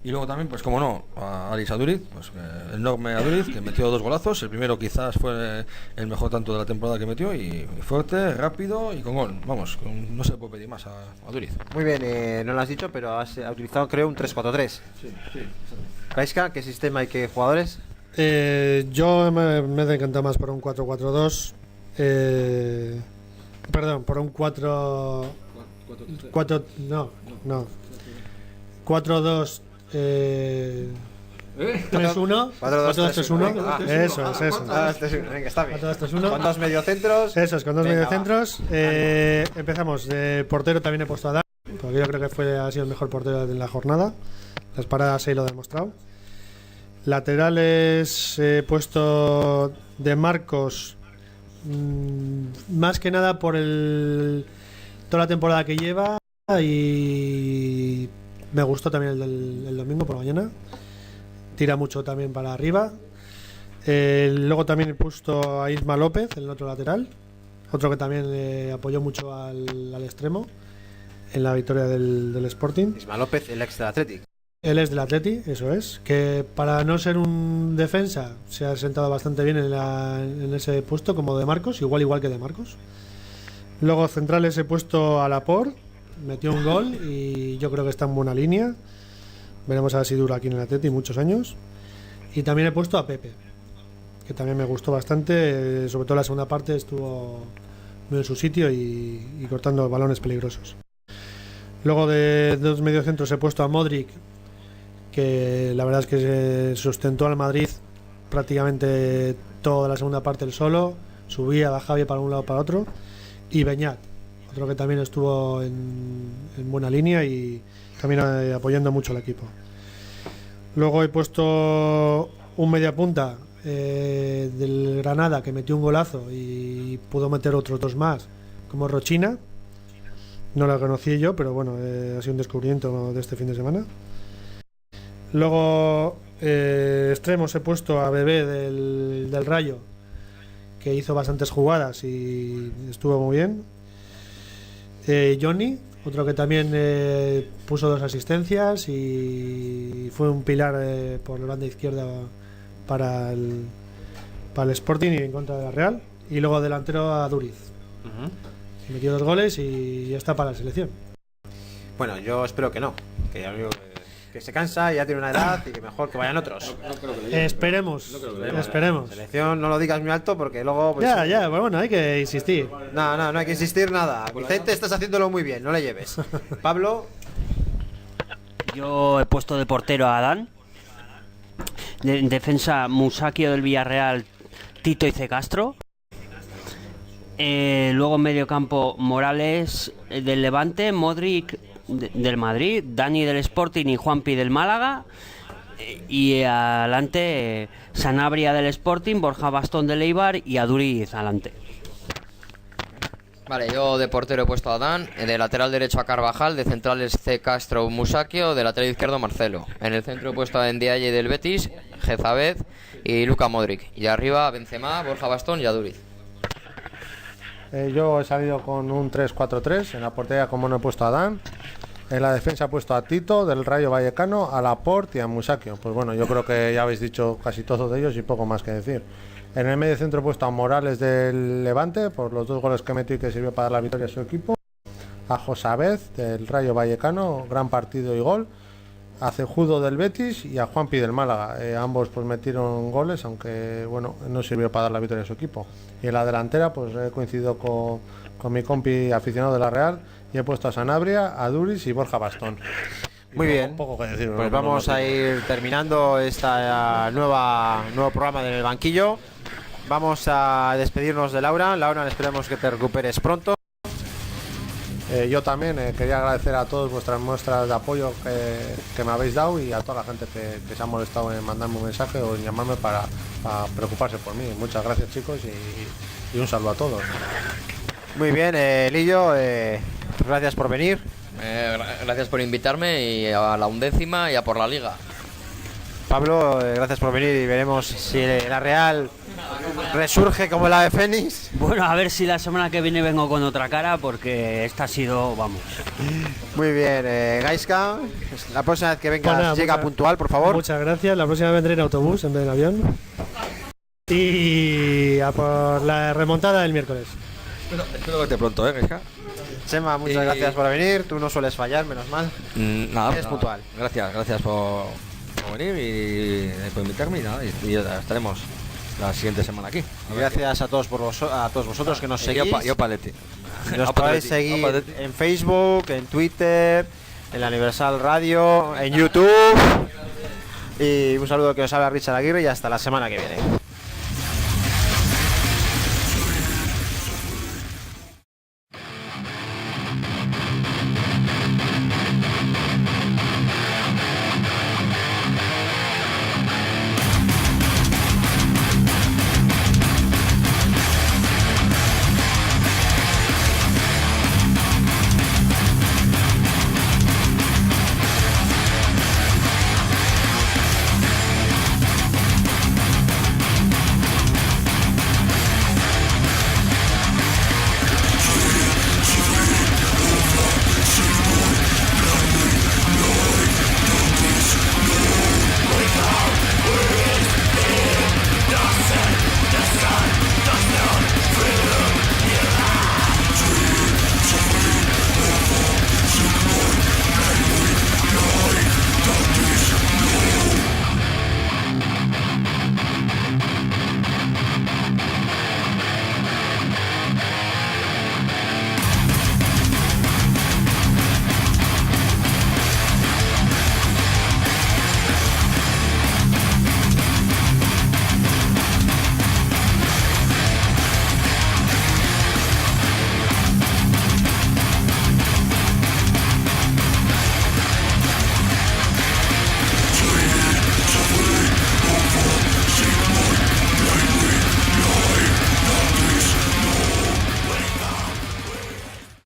Y luego también, pues como no, a Aris Aduriz, pues el enorme Aduriz, que metió 2 golazos. El primero quizás fue el mejor tanto de la temporada que metió, y fuerte, rápido y con gol. Vamos, no se puede pedir más a Aduriz. Muy bien, no lo has dicho, pero has utilizado creo un 3-4-3. Sí. Kaiska, ¿qué sistema y qué jugadores? Yo me he decantado más por un 4-4-2. Perdón, por un 4... 4-2 3-1. 4-2-3-1. Eso es, eso. Venga, está bien. 4-2-3-1. Con 2 mediocentros. Eso es, con 2 mediocentros. Empezamos. De portero también he puesto a Dan, porque yo creo que ha sido el mejor portero de la jornada. Las paradas ahí lo he demostrado. Laterales he puesto de Marcos, más que nada por toda la temporada que lleva, y me gustó también el domingo por la mañana. Tira mucho también para arriba. Luego también he puesto a Isma López, el otro lateral, otro que también apoyó mucho al extremo en la victoria del Sporting. Isma López, el ex del Athletic. Él es del Atleti, eso es, que para no ser un defensa se ha sentado bastante bien en ese puesto como de Marcos, igual que de Marcos. Luego centrales he puesto a Laporte, metió un gol y yo creo que está en buena línea. Veremos a ver si dura aquí en el Atleti muchos años. Y también he puesto a Pepe, que también me gustó bastante, sobre todo la segunda parte estuvo muy en su sitio y cortando balones peligrosos. Luego de dos mediocentros he puesto a Modric, que la verdad es que se sustentó al Madrid prácticamente toda la segunda parte él solo, subía, bajaba para un lado para otro, y Beñat, otro que también estuvo en buena línea y también apoyando mucho al equipo. Luego he puesto un mediapunta del Granada, que metió un golazo y pudo meter otros dos más, como Rochina. No lo conocí yo, pero bueno, ha sido un descubrimiento de este fin de semana. Luego extremos he puesto a Bebé del Rayo, que hizo bastantes jugadas y estuvo muy bien. Johnny, otro que también puso 2 asistencias y fue un pilar por la banda izquierda para el Sporting y en contra de la Real. Y luego delantero a Duriz. Metió 2 goles y ya está para la selección. Bueno, yo espero que no, que ya digo que se cansa, ya tiene una edad y que mejor que vayan otros. Esperemos. Esperemos. Selección, no lo digas muy alto porque luego... pues, Ya, bueno, hay que insistir. No hay que insistir nada. Vicente, estás haciéndolo muy bien, no le lleves. Pablo. Yo he puesto de portero a Adán. En defensa, Musakio del Villarreal, Tito y C. Castro. Luego en medio campo, Morales del Levante, Modric del Madrid, Dani del Sporting y Juanpi del Málaga. Y adelante, Sanabria del Sporting, Borja Bastón del Eibar y Aduriz adelante. Vale, yo de portero he puesto a Adán, de lateral derecho a Carvajal, de centrales C. Castro, Musakio, de lateral izquierdo Marcelo. En el centro he puesto a Ndiaye del Betis, Jezabed y Luka Modric. Y arriba Benzema, Borja Bastón y Aduriz. Yo he salido con un 3-4-3. En la portería, como no, he puesto a Adán. En la defensa he puesto a Tito del Rayo Vallecano, a Laporte y a Musakio. Pues bueno, yo creo que ya habéis dicho casi todo de ellos y poco más que decir. En el medio centro he puesto a Morales del Levante por los 2 goles que metió y que sirvió para dar la victoria a su equipo. A Josabez del Rayo Vallecano, gran partido y gol. A Cejudo del Betis y a Juanpi del Málaga. Ambos pues metieron goles, aunque bueno, no sirvió para dar la victoria a su equipo. Y en la delantera pues he coincidido con mi compi aficionado de la Real y he puesto a Sanabria, a Duriz y Borja Bastón. Muy bien, poco que decir, pues no, vamos a ir terminando esta nuevo programa del banquillo. Vamos a despedirnos de Laura. Laura, esperemos que te recuperes pronto. Yo también quería agradecer a todos vuestras muestras de apoyo que me habéis dado y a toda la gente que se ha molestado en mandarme un mensaje o en llamarme para preocuparse por mí. Muchas gracias, chicos, y un saludo a todos. Muy bien, Lillo, gracias por venir. Gracias por invitarme y a la 11ª y a por la Liga. Pablo, gracias por venir y veremos si la Real resurge como la de Fénix. Bueno, a ver si la semana que viene vengo con otra cara, porque esta ha sido, vamos. Muy bien, Gaiska, la próxima vez que vengas Bueno, llega puntual, por favor. Muchas gracias. La próxima vendré en autobús en vez de en avión. Y a por la remontada del miércoles. Espero verte pronto, Gaiska. Chema, muchas gracias por venir. Tú no sueles fallar, menos mal. Nada, Eres puntual. Gracias por venir y por invitarme y nada, y ya estaremos la siguiente semana aquí. Y gracias a todos a todos vosotros que nos seguís. Yo Paletti. Nos podéis seguir en Facebook, en Twitter, en la Universal Radio, en YouTube. Y un saludo que os habla Richard Aguirre y hasta la semana que viene.